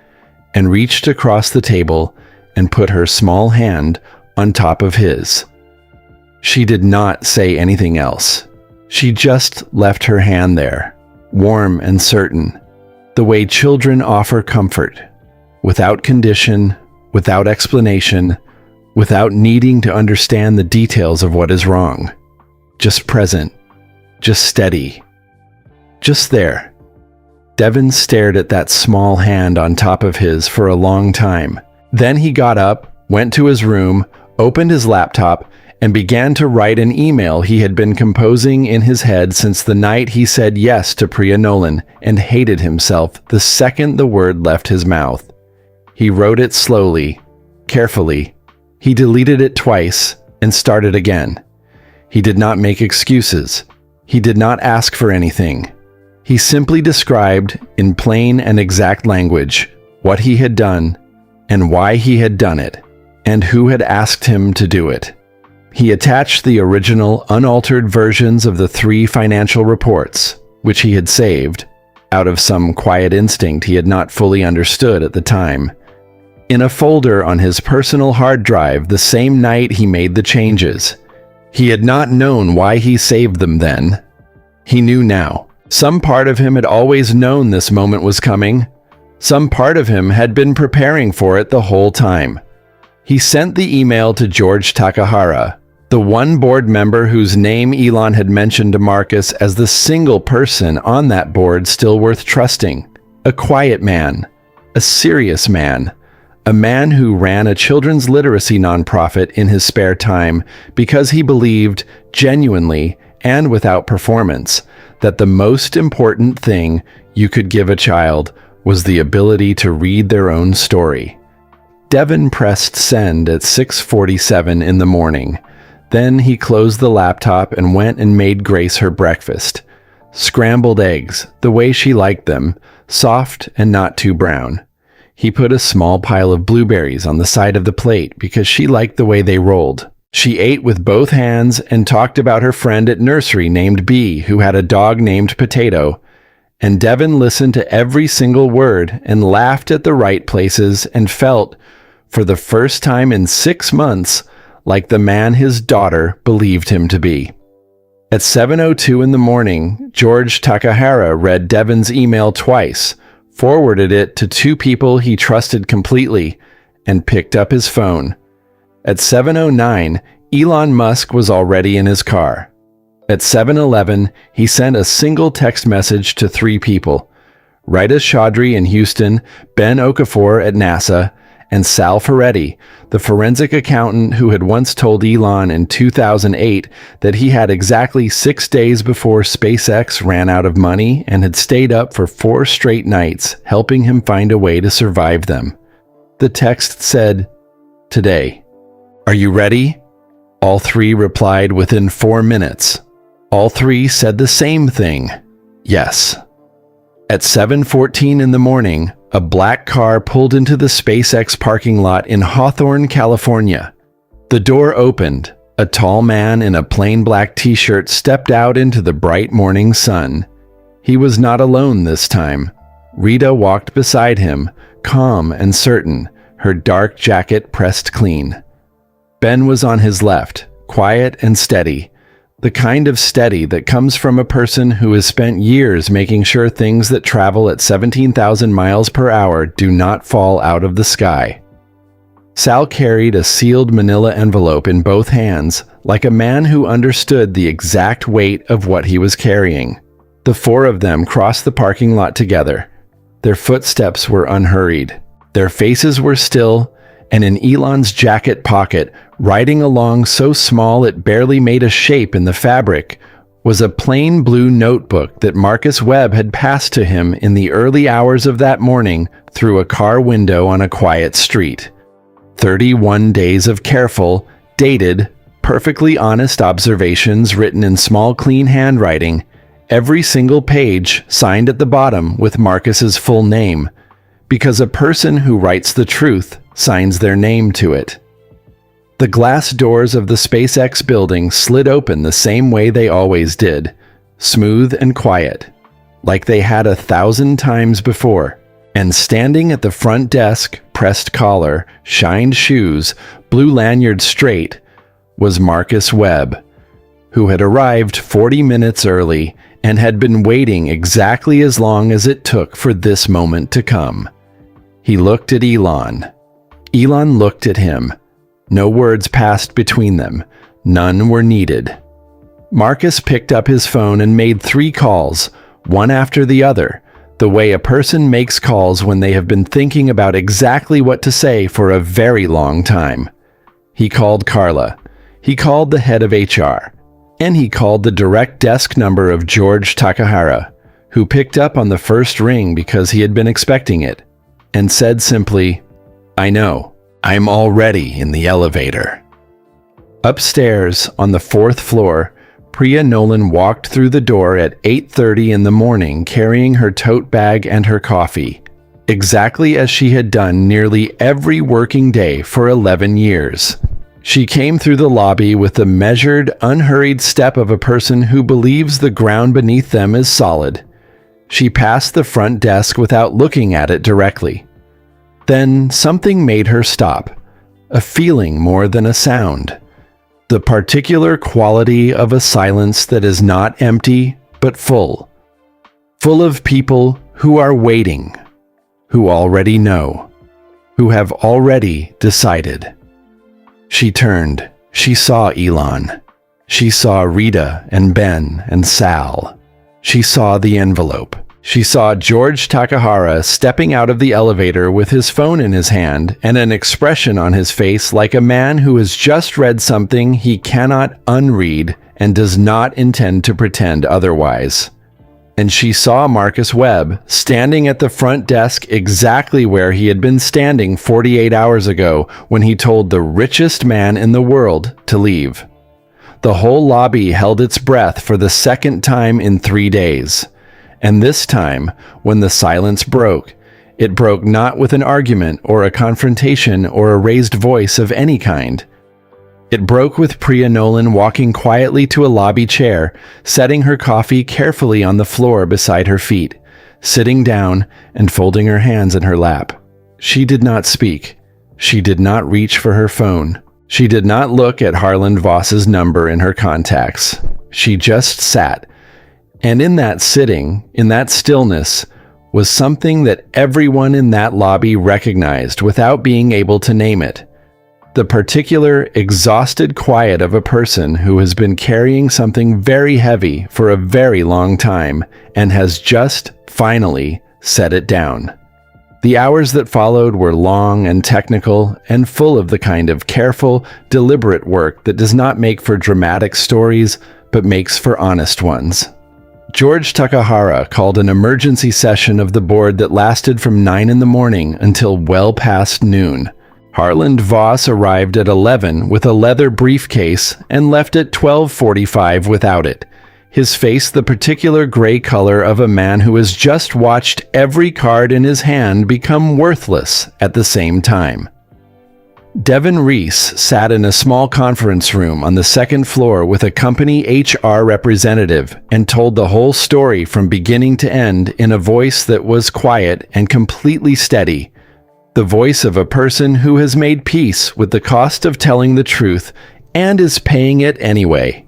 and reached across the table and put her small hand on top of his. She did not say anything else. She just left her hand there, warm and certain, the way children offer comfort, without condition, without explanation, without needing to understand the details of what is wrong. Just present, just steady, just there. Devin stared at that small hand on top of his for a long time. Then he got up, went to his room, opened his laptop, and began to write an email he had been composing in his head since the night he said yes to Priya Nolan and hated himself the second the word left his mouth. He wrote it slowly, carefully. He deleted it twice and started again. He did not make excuses. He did not ask for anything. He simply described, in plain and exact language, what he had done and why he had done it, and who had asked him to do it. He attached the original, unaltered versions of the 3 financial reports, which he had saved, out of some quiet instinct he had not fully understood at the time, in a folder on his personal hard drive the same night he made the changes. He had not known why he saved them then. He knew now. Some part of him had always known this moment was coming. Some part of him had been preparing for it the whole time. He sent the email to George Takahara, the one board member whose name Elon had mentioned to Marcus as the single person on that board still worth trusting. A quiet man, a serious man, a man who ran a children's literacy nonprofit in his spare time because he believed, genuinely and without performance, that the most important thing you could give a child was the ability to read their own story. Devin pressed send at 6:47 in the morning. Then he closed the laptop and went and made Grace her breakfast. Scrambled eggs, the way she liked them, soft and not too brown. He put a small pile of blueberries on the side of the plate because she liked the way they rolled. She ate with both hands and talked about her friend at nursery named Bee, who had a dog named Potato. And Devin listened to every single word and laughed at the right places and felt, for the first time in 6 months, like the man his daughter believed him to be. At 7:02 in the morning, George Takahara read Devin's email twice, forwarded it to 2 people he trusted completely, and picked up his phone. At 7:09, Elon Musk was already in his car. At 7:11, he sent a single text message to 3 people: Rita Chaudhry in Houston, Ben Okafor at NASA, and Sal Ferretti, the forensic accountant who had once told Elon in 2008 that he had exactly 6 days before SpaceX ran out of money and had stayed up for 4 straight nights helping him find a way to survive them. The text said, "Today. Are you ready?" All 3 replied within 4 minutes. All 3 said the same thing: yes. At 7:14 in the morning, a black car pulled into the SpaceX parking lot in Hawthorne, California. The door opened. A tall man in a plain black t-shirt stepped out into the bright morning sun. He was not alone this time. Rita walked beside him, calm and certain, her dark jacket pressed clean. Ben was on his left, quiet and steady, the kind of steady that comes from a person who has spent years making sure things that travel at 17,000 miles per hour do not fall out of the sky. Sal carried a sealed manila envelope in both hands, like a man who understood the exact weight of what he was carrying. The 4 of them crossed the parking lot together. Their footsteps were unhurried. Their faces were still, and in Elon's jacket pocket, riding along so small it barely made a shape in the fabric, was a plain blue notebook that Marcus Webb had passed to him in the early hours of that morning through a car window on a quiet street. 31 days of careful, dated, perfectly honest observations written in small clean handwriting, every single page signed at the bottom with Marcus's full name, because a person who writes the truth signs their name to it. The glass doors of the SpaceX building slid open the same way they always did, smooth and quiet, like they had 1,000 times before. And standing at the front desk, pressed collar, shined shoes, blue lanyard straight, was Marcus Webb, who had arrived 40 minutes early and had been waiting exactly as long as it took for this moment to come. He looked at Elon. Elon looked at him. No words passed between them. None were needed. Marcus picked up his phone and made 3 calls, one after the other, the way a person makes calls when they have been thinking about exactly what to say for a very long time. He called Carla. He called the head of HR. And he called the direct desk number of George Takahara, who picked up on the first ring because he had been expecting it, and said simply, "I know, I'm already in the elevator." Upstairs, on the 4th floor, Priya Nolan walked through the door at 8:30 in the morning carrying her tote bag and her coffee, exactly as she had done nearly every working day for 11 years. She came through the lobby with the measured, unhurried step of a person who believes the ground beneath them is solid. She passed the front desk without looking at it directly. Then something made her stop, a feeling more than a sound. The particular quality of a silence that is not empty, but full. Full of people who are waiting, who already know, who have already decided. She turned. She saw Elon. She saw Rita and Ben and Sal. She saw the envelope. She saw George Takahara stepping out of the elevator with his phone in his hand and an expression on his face like a man who has just read something he cannot unread and does not intend to pretend otherwise. And she saw Marcus Webb standing at the front desk exactly where he had been standing 48 hours ago when he told the richest man in the world to leave. The whole lobby held its breath for the second time in 3 days. And this time, when the silence broke, it broke not with an argument or a confrontation or a raised voice of any kind. It broke with Priya Nolan walking quietly to a lobby chair, setting her coffee carefully on the floor beside her feet, sitting down and folding her hands in her lap. She did not speak. She did not reach for her phone. She did not look at Harland Voss's number in her contacts. She just sat. And in that sitting, in that stillness, was something that everyone in that lobby recognized without being able to name it. The particular, exhausted quiet of a person who has been carrying something very heavy for a very long time and has just, finally, set it down. The hours that followed were long and technical and full of the kind of careful, deliberate work that does not make for dramatic stories, but makes for honest ones. George Takahara called an emergency session of the board that lasted from 9 in the morning until well past noon. Harland Voss arrived at 11 with a leather briefcase and left at 12:45 without it, his face the particular gray color of a man who has just watched every card in his hand become worthless at the same time. Devin Reese sat in a small conference room on the 2nd floor with a company HR representative and told the whole story from beginning to end in a voice that was quiet and completely steady. The voice of a person who has made peace with the cost of telling the truth and is paying it anyway.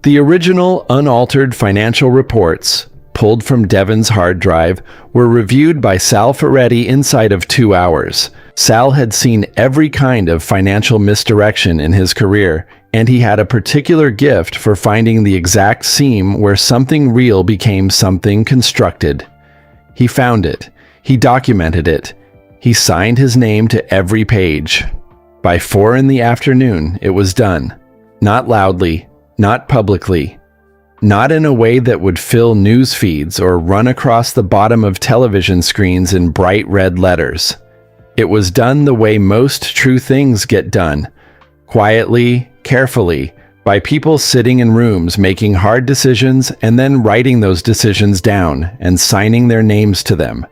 The original unaltered financial reports, pulled from Devin's hard drive, were reviewed by Sal Ferretti inside of 2 hours. Sal had seen every kind of financial misdirection in his career, and he had a particular gift for finding the exact seam where something real became something constructed. He found it. He documented it. He signed his name to every page. By 4 in the afternoon, it was done. Not loudly, not publicly, not in a way that would fill news feeds or run across the bottom of television screens in bright red letters. It was done the way most true things get done, quietly, carefully, by people sitting in rooms making hard decisions and then writing those decisions down and signing their names to them.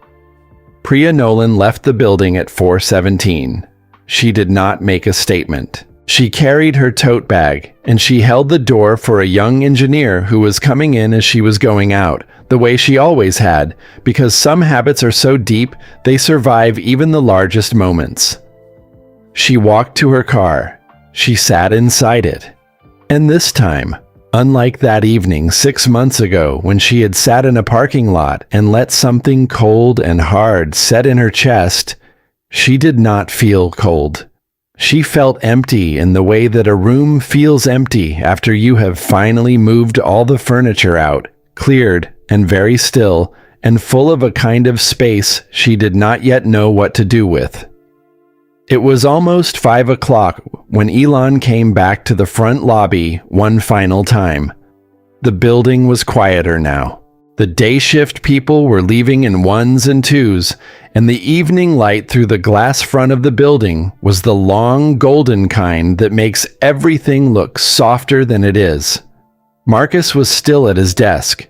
Priya Nolan left the building at 4:17. She did not make a statement. She carried her tote bag, and she held the door for a young engineer who was coming in as she was going out, the way she always had, because some habits are so deep they survive even the largest moments. She walked to her car. She sat inside it. And this time, unlike that evening 6 months ago when she had sat in a parking lot and let something cold and hard set in her chest, she did not feel cold. She felt empty in the way that a room feels empty after you have finally moved all the furniture out, cleared and very still, and full of a kind of space she did not yet know what to do with. It was almost 5 o'clock when Elon came back to the front lobby one final time. The building was quieter now. The day shift people were leaving in ones and twos, and the evening light through the glass front of the building was the long golden kind that makes everything look softer than it is. Marcus was still at his desk.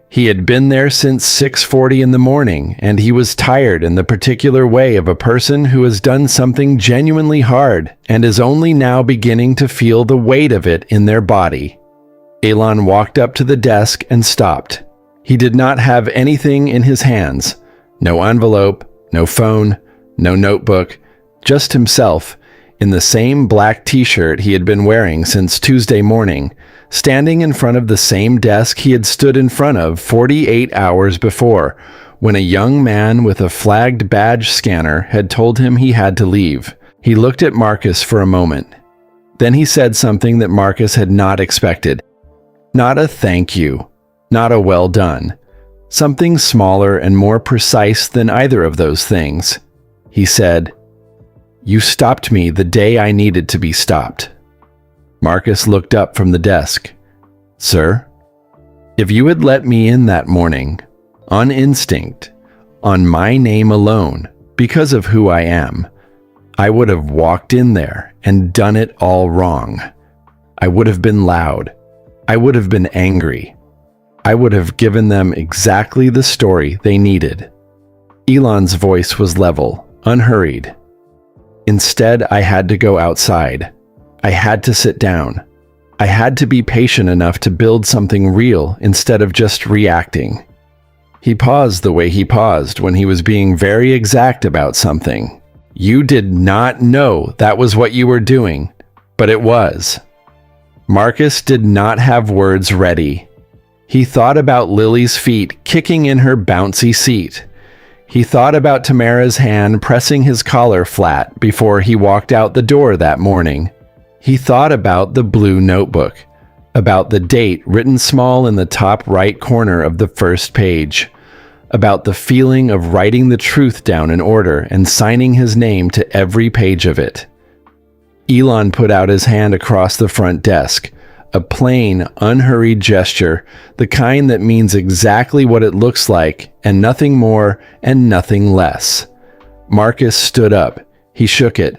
He had been there since 6:40 in the morning, and he was tired in the particular way of a person who has done something genuinely hard and is only now beginning to feel the weight of it in their body. Elon walked up to the desk and stopped. He did not have anything in his hands. No envelope, no phone, no notebook, just himself, in the same black t-shirt he had been wearing since Tuesday morning, standing in front of the same desk he had stood in front of 48 hours before, when a young man with a flagged badge scanner had told him he had to leave. He looked at Marcus for a moment. Then he said something that Marcus had not expected. Not a thank you. Not a well done. Something smaller and more precise than either of those things. He said, "You stopped me the day I needed to be stopped." Marcus looked up from the desk. "Sir, if you had let me in that morning, on instinct, on my name alone, because of who I am, I would have walked in there and done it all wrong. I would have been loud. I would have been angry. I would have given them exactly the story they needed." Elon's voice was level, unhurried. "Instead, I had to go outside. I had to sit down. I had to be patient enough to build something real instead of just reacting." He paused the way he paused when he was being very exact about something. "You did not know that was what you were doing, but it was." Marcus did not have words ready. He thought about Lily's feet kicking in her bouncy seat. He thought about Tamara's hand pressing his collar flat before he walked out the door that morning. He thought about the blue notebook, about the date written small in the top right corner of the first page, about the feeling of writing the truth down in order and signing his name to every page of it. Elon put out his hand across the front desk, a plain, unhurried gesture, the kind that means exactly what it looks like, and nothing more and nothing less. Marcus stood up. He shook it.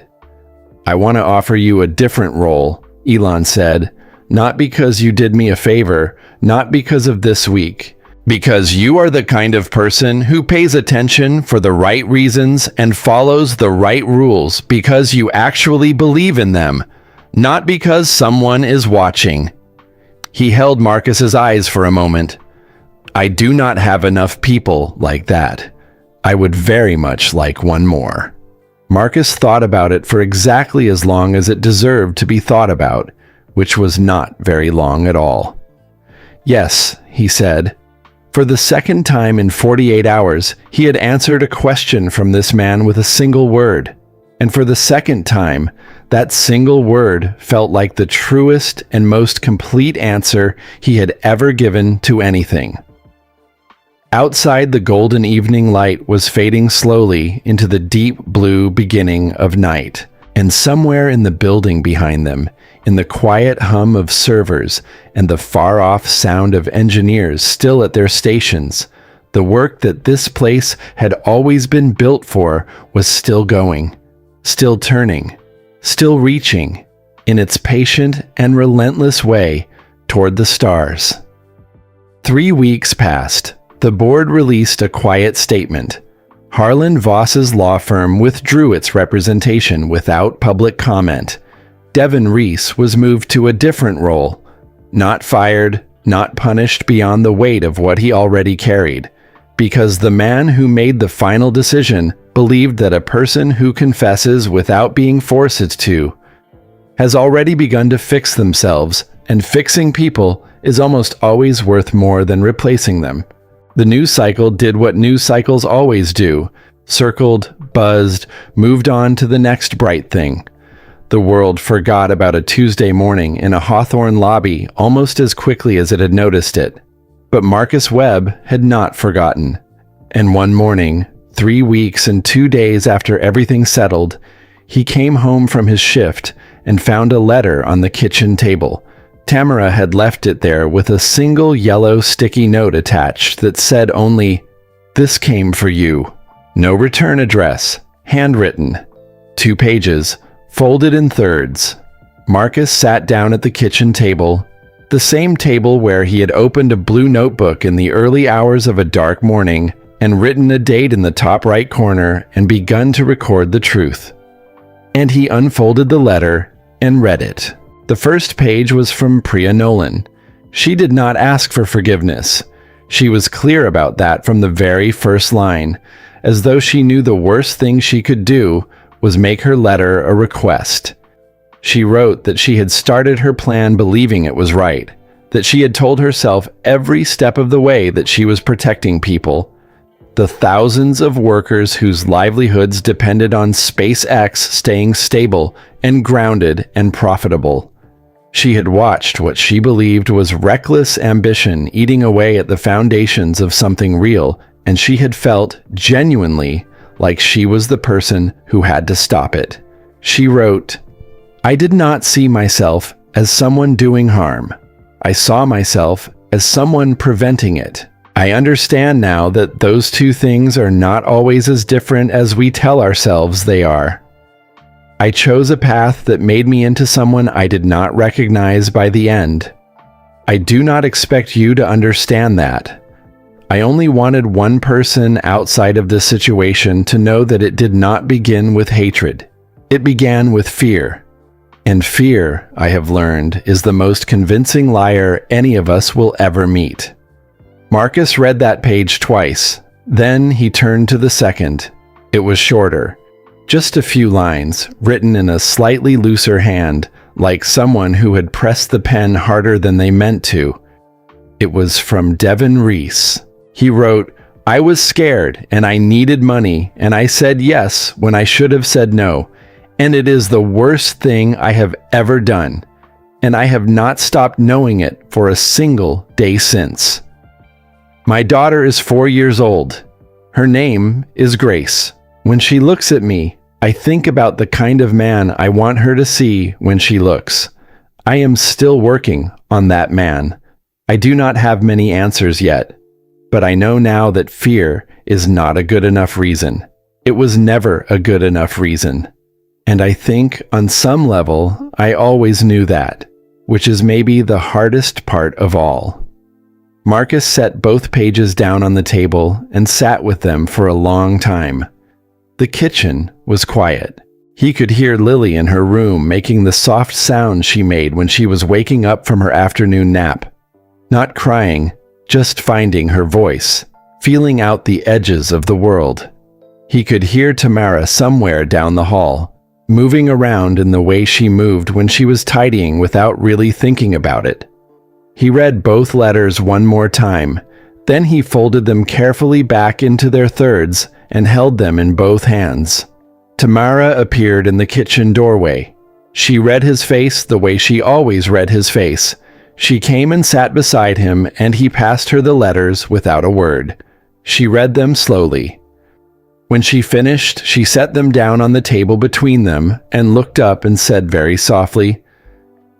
"I want to offer you a different role," Elon said, "not because you did me a favor, not because of this week, because you are the kind of person who pays attention for the right reasons and follows the right rules because you actually believe in them, not because someone is watching." He held Marcus's eyes for a moment. "I do not have enough people like that. I would very much like one more." Marcus thought about it for exactly as long as it deserved to be thought about, which was not very long at all. "Yes," he said. For the second time in 48 hours, he had answered a question from this man with a single word. And for the second time, that single word felt like the truest and most complete answer he had ever given to anything. Outside, the golden evening light was fading slowly into the deep blue beginning of night, and somewhere in the building behind them, in the quiet hum of servers and the far-off sound of engineers still at their stations, the work that this place had always been built for was still going, still turning, still reaching, in its patient and relentless way, toward the stars. 3 weeks passed. The board released a quiet statement. Harlan Voss's law firm withdrew its representation without public comment. Devin Reese was moved to a different role, not fired, not punished beyond the weight of what he already carried, because the man who made the final decision believed that a person who confesses without being forced to has already begun to fix themselves and fixing people is almost always worth more than replacing them. The news cycle did what news cycles always do: circled, buzzed, moved on to the next bright thing. The world forgot about a Tuesday morning in a Hawthorne lobby almost as quickly as it had noticed it. But Marcus Webb had not forgotten. And one morning, 3 weeks and 2 days after everything settled, he came home from his shift and found a letter on the kitchen table. Tamara had left it there with a single yellow sticky note attached that said only, "This came for you." No return address, handwritten. 2 pages, folded in thirds. Marcus sat down at the kitchen table, the same table where he had opened a blue notebook in the early hours of a dark morning and written a date in the top right corner and begun to record the truth. And he unfolded the letter and read it. The first page was from Priya Nolan. She did not ask for forgiveness. She was clear about that from the very first line, as though she knew the worst thing she could do was make her letter a request. She wrote that she had started her plan believing it was right, that she had told herself every step of the way that she was protecting people, the thousands of workers whose livelihoods depended on SpaceX staying stable and grounded and profitable. She had watched what she believed was reckless ambition eating away at the foundations of something real, and she had felt, genuinely, like she was the person who had to stop it. She wrote, "I did not see myself as someone doing harm. I saw myself as someone preventing it. I understand now that those two things are not always as different as we tell ourselves they are. I chose a path that made me into someone I did not recognize by the end. I do not expect you to understand that. I only wanted one person outside of this situation to know that it did not begin with hatred. It began with fear. And fear, I have learned, is the most convincing liar any of us will ever meet." Marcus read that page twice. Then he turned to the second. It was shorter. Just a few lines, written in a slightly looser hand, like someone who had pressed the pen harder than they meant to. It was from Devin Reese. He wrote, "I was scared and I needed money and I said yes when I should have said no. And it is the worst thing I have ever done. And I have not stopped knowing it for a single day since. My daughter is 4 years old. Her name is Grace. When she looks at me, I think about the kind of man I want her to see when she looks. I am still working on that man. I do not have many answers yet, but I know now that fear is not a good enough reason. It was never a good enough reason. And I think on some level, I always knew that, which is maybe the hardest part of all." Marcus set both pages down on the table and sat with them for a long time. The kitchen was quiet. He could hear Lily in her room making the soft sounds she made when she was waking up from her afternoon nap. Not crying, just finding her voice, feeling out the edges of the world. He could hear Tamara somewhere down the hall, moving around in the way she moved when she was tidying without really thinking about it. He read both letters one more time, then he folded them carefully back into their thirds and held them in both hands. Tamara appeared in the kitchen doorway. She read his face the way she always read his face. She came and sat beside him, and he passed her the letters without a word. She read them slowly. When she finished, she set them down on the table between them and looked up and said very softly,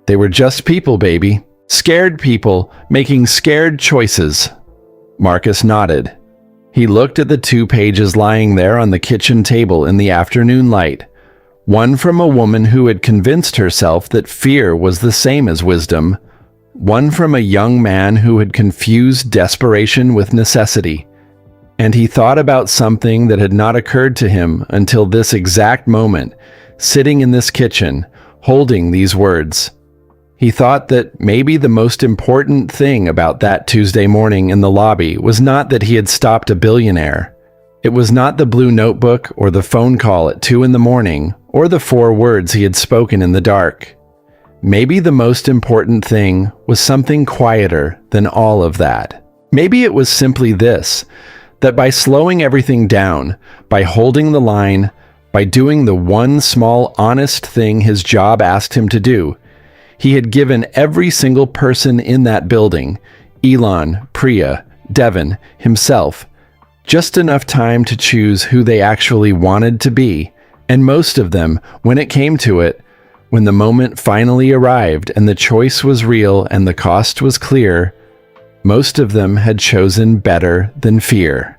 "They were just people, baby. Scared people making scared choices." Marcus nodded. He looked at the 2 pages lying there on the kitchen table in the afternoon light. One from a woman who had convinced herself that fear was the same as wisdom. One from a young man who had confused desperation with necessity. And he thought about something that had not occurred to him until this exact moment, sitting in this kitchen, holding these words. He thought that maybe the most important thing about that Tuesday morning in the lobby was not that he had stopped a billionaire. It was not the blue notebook or the phone call at 2 in the morning or the 4 words he had spoken in the dark. maybe the most important thing was something quieter than all of that. Maybe it was simply this, that by slowing everything down, by holding the line, by doing the one small honest thing his job asked him to do, he had given every single person in that building, Elon, Priya, Devin, himself, just enough time to choose who they actually wanted to be, and most of them, when it came to it, when the moment finally arrived and the choice was real and the cost was clear, most of them had chosen better than fear.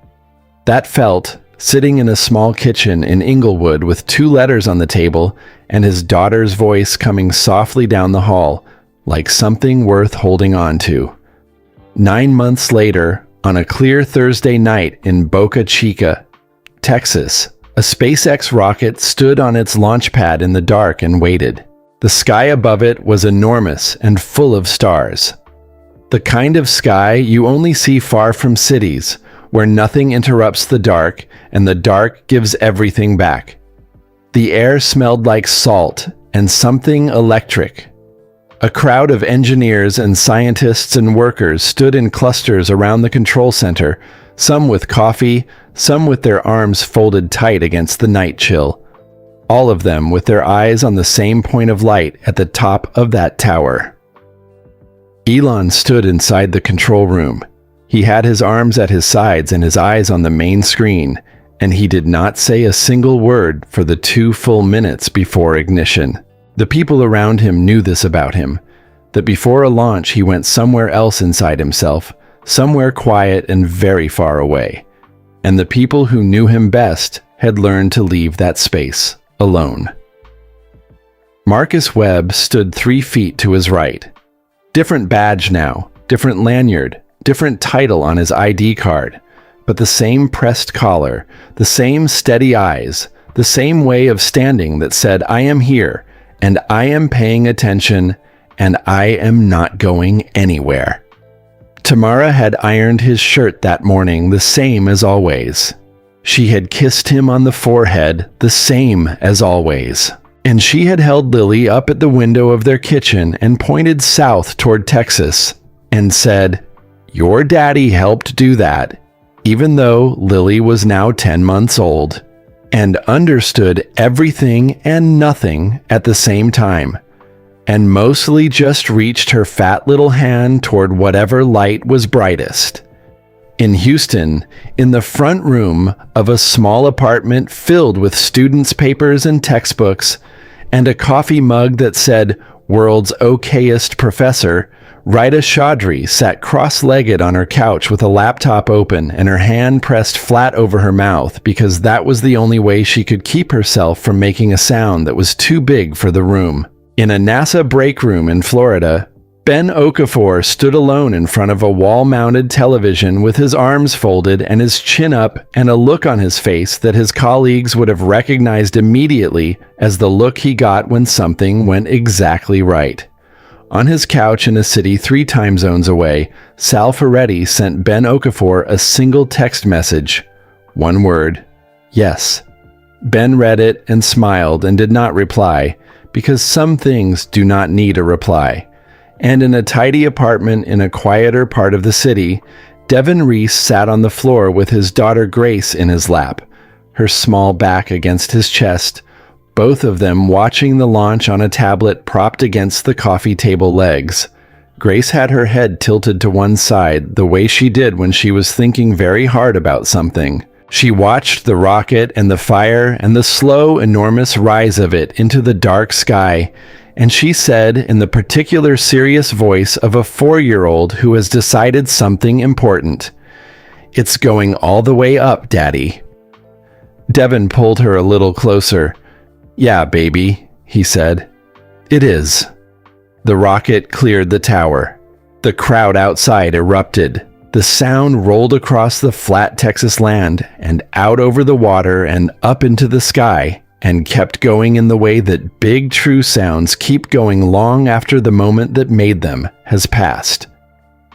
That felt, sitting in a small kitchen in Inglewood with 2 letters on the table and his daughter's voice coming softly down the hall, like something worth holding on to. 9 months later, on a clear Thursday night in Boca Chica, Texas, a SpaceX rocket stood on its launch pad in the dark and waited. The sky above it was enormous and full of stars. The kind of sky you only see far from cities, where nothing interrupts the dark and the dark gives everything back. The air smelled like salt and something electric. A crowd of engineers and scientists and workers stood in clusters around the control center, some with coffee, some with their arms folded tight against the night chill, all of them with their eyes on the same point of light at the top of that tower. Elon stood inside the control room. He had his arms at his sides and his eyes on the main screen, and he did not say a single word for the 2 full minutes before ignition. The people around him knew this about him, that before a launch he went somewhere else inside himself, somewhere quiet and very far away. And the people who knew him best had learned to leave that space alone. Marcus Webb stood 3 feet to his right. Different badge now, different lanyard, different title on his ID card, but the same pressed collar, the same steady eyes, the same way of standing that said, "I am here, and I am paying attention, and I am not going anywhere." Tamara had ironed his shirt that morning the same as always. She had kissed him on the forehead the same as always. And she had held Lily up at the window of their kitchen and pointed south toward Texas and said, "Your daddy helped do that," even though Lily was now 10 months old, and understood everything and nothing at the same time, and mostly just reached her fat little hand toward whatever light was brightest. In Houston, in the front room of a small apartment filled with students' papers and textbooks, and a coffee mug that said, "World's okayest professor," Rita Chaudhry sat cross-legged on her couch with a laptop open and her hand pressed flat over her mouth because that was the only way she could keep herself from making a sound that was too big for the room. In a NASA break room in Florida, Ben Okafor stood alone in front of a wall-mounted television with his arms folded and his chin up and a look on his face that his colleagues would have recognized immediately as the look he got when something went exactly right. On his couch in a city 3 time zones away, Sal Ferretti sent Ben Okafor a single text message. 1 word, "Yes." Ben read it and smiled and did not reply, because some things do not need a reply. And in a tidy apartment in a quieter part of the city, Devin Reese sat on the floor with his daughter Grace in his lap, her small back against his chest, both of them watching the launch on a tablet propped against the coffee table legs. Grace had her head tilted to one side, the way she did when she was thinking very hard about something. She watched the rocket and the fire and the slow, enormous rise of it into the dark sky, and she said in the particular serious voice of a 4-year-old who has decided something important, "It's going all the way up, Daddy." Devin pulled her a little closer. "Yeah, baby," he said. "It is." The rocket cleared the tower. The crowd outside erupted. The sound rolled across the flat Texas land and out over the water and up into the sky, and kept going in the way that big true sounds keep going long after the moment that made them has passed.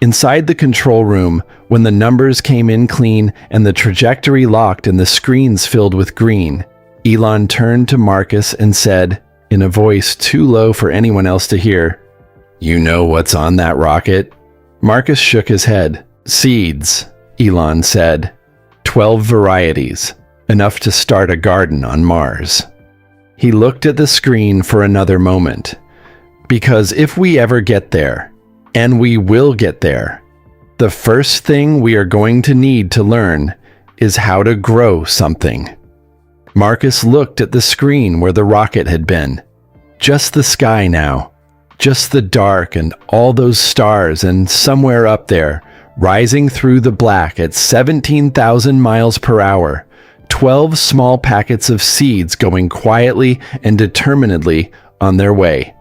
Inside the control room, when the numbers came in clean and the trajectory locked and the screens filled with green, Elon turned to Marcus and said, in a voice too low for anyone else to hear. "You know what's on that rocket?" Marcus shook his head. "Seeds," Elon said. 12 varieties, enough to start a garden on Mars. He looked at the screen for another moment. Because if we ever get there, and we will get there, the first thing we are going to need to learn is how to grow something. Marcus looked at the screen where the rocket had been. Just the sky now. Just the dark and all those stars, and somewhere up there, rising through the black at 17,000 miles per hour, 12 small packets of seeds going quietly and determinedly on their way.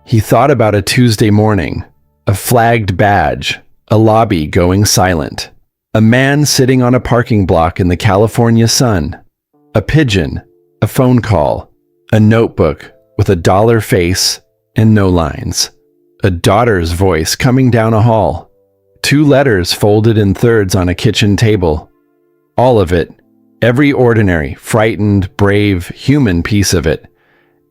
He thought about a Tuesday morning, a flagged badge, a lobby going silent, a man sitting on a parking block in the California sun, a pigeon, a phone call, a notebook with a dollar face and no lines, a daughter's voice coming down a hall, 2 letters folded in thirds on a kitchen table. All of it, every ordinary, frightened, brave, human piece of it,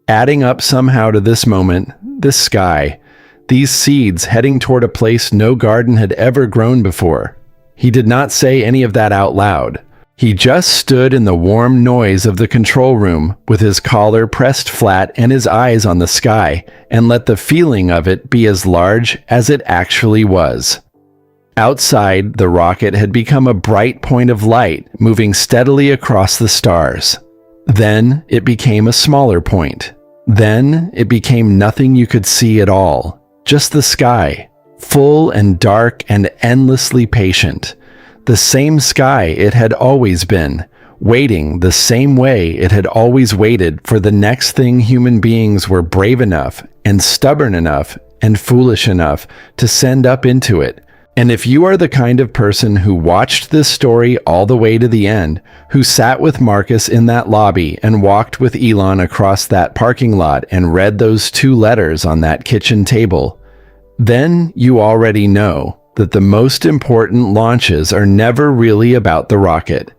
adding up somehow to this moment, this sky, these seeds heading toward a place no garden had ever grown before. He did not say any of that out loud. He just stood in the warm noise of the control room with his collar pressed flat and his eyes on the sky, and let the feeling of it be as large as it actually was. Outside, the rocket had become a bright point of light moving steadily across the stars. Then it became a smaller point. Then it became nothing you could see at all, just the sky, full and dark and endlessly patient. The same sky it had always been, waiting the same way it had always waited for the next thing human beings were brave enough and stubborn enough and foolish enough to send up into it. And if you are the kind of person who watched this story all the way to the end, who sat with Marcus in that lobby and walked with Elon across that parking lot and read those 2 letters on that kitchen table, then you already know that the most important launches are never really about the rocket.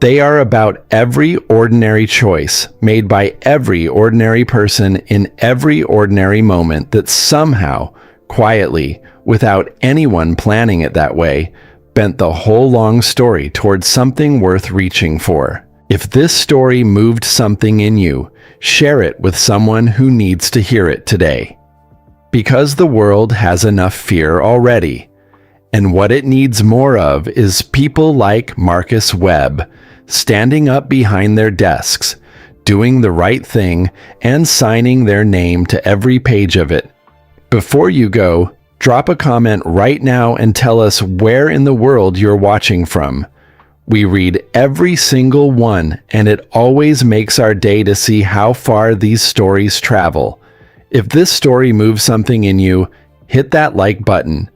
They are about every ordinary choice made by every ordinary person in every ordinary moment that somehow, quietly, without anyone planning it that way, bent the whole long story towards something worth reaching for. If this story moved something in you, share it with someone who needs to hear it today. Because the world has enough fear already. And what it needs more of is people like Marcus Webb, standing up behind their desks, doing the right thing, and signing their name to every page of it. Before you go, drop a comment right now and tell us where in the world you're watching from. We read every single one, and it always makes our day to see how far these stories travel. If this story moves something in you, hit that like button.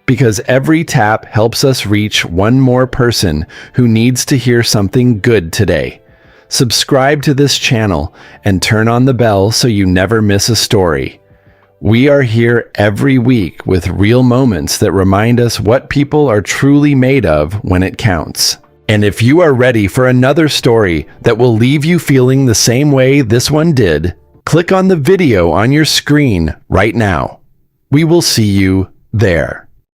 Because every tap helps us reach one more person who needs to hear something good today. Subscribe to this channel and turn on the bell so you never miss a story. We are here every week with real moments that remind us what people are truly made of when it counts. And if you are ready for another story that will leave you feeling the same way this one did, click on the video on your screen right now. We will see you there.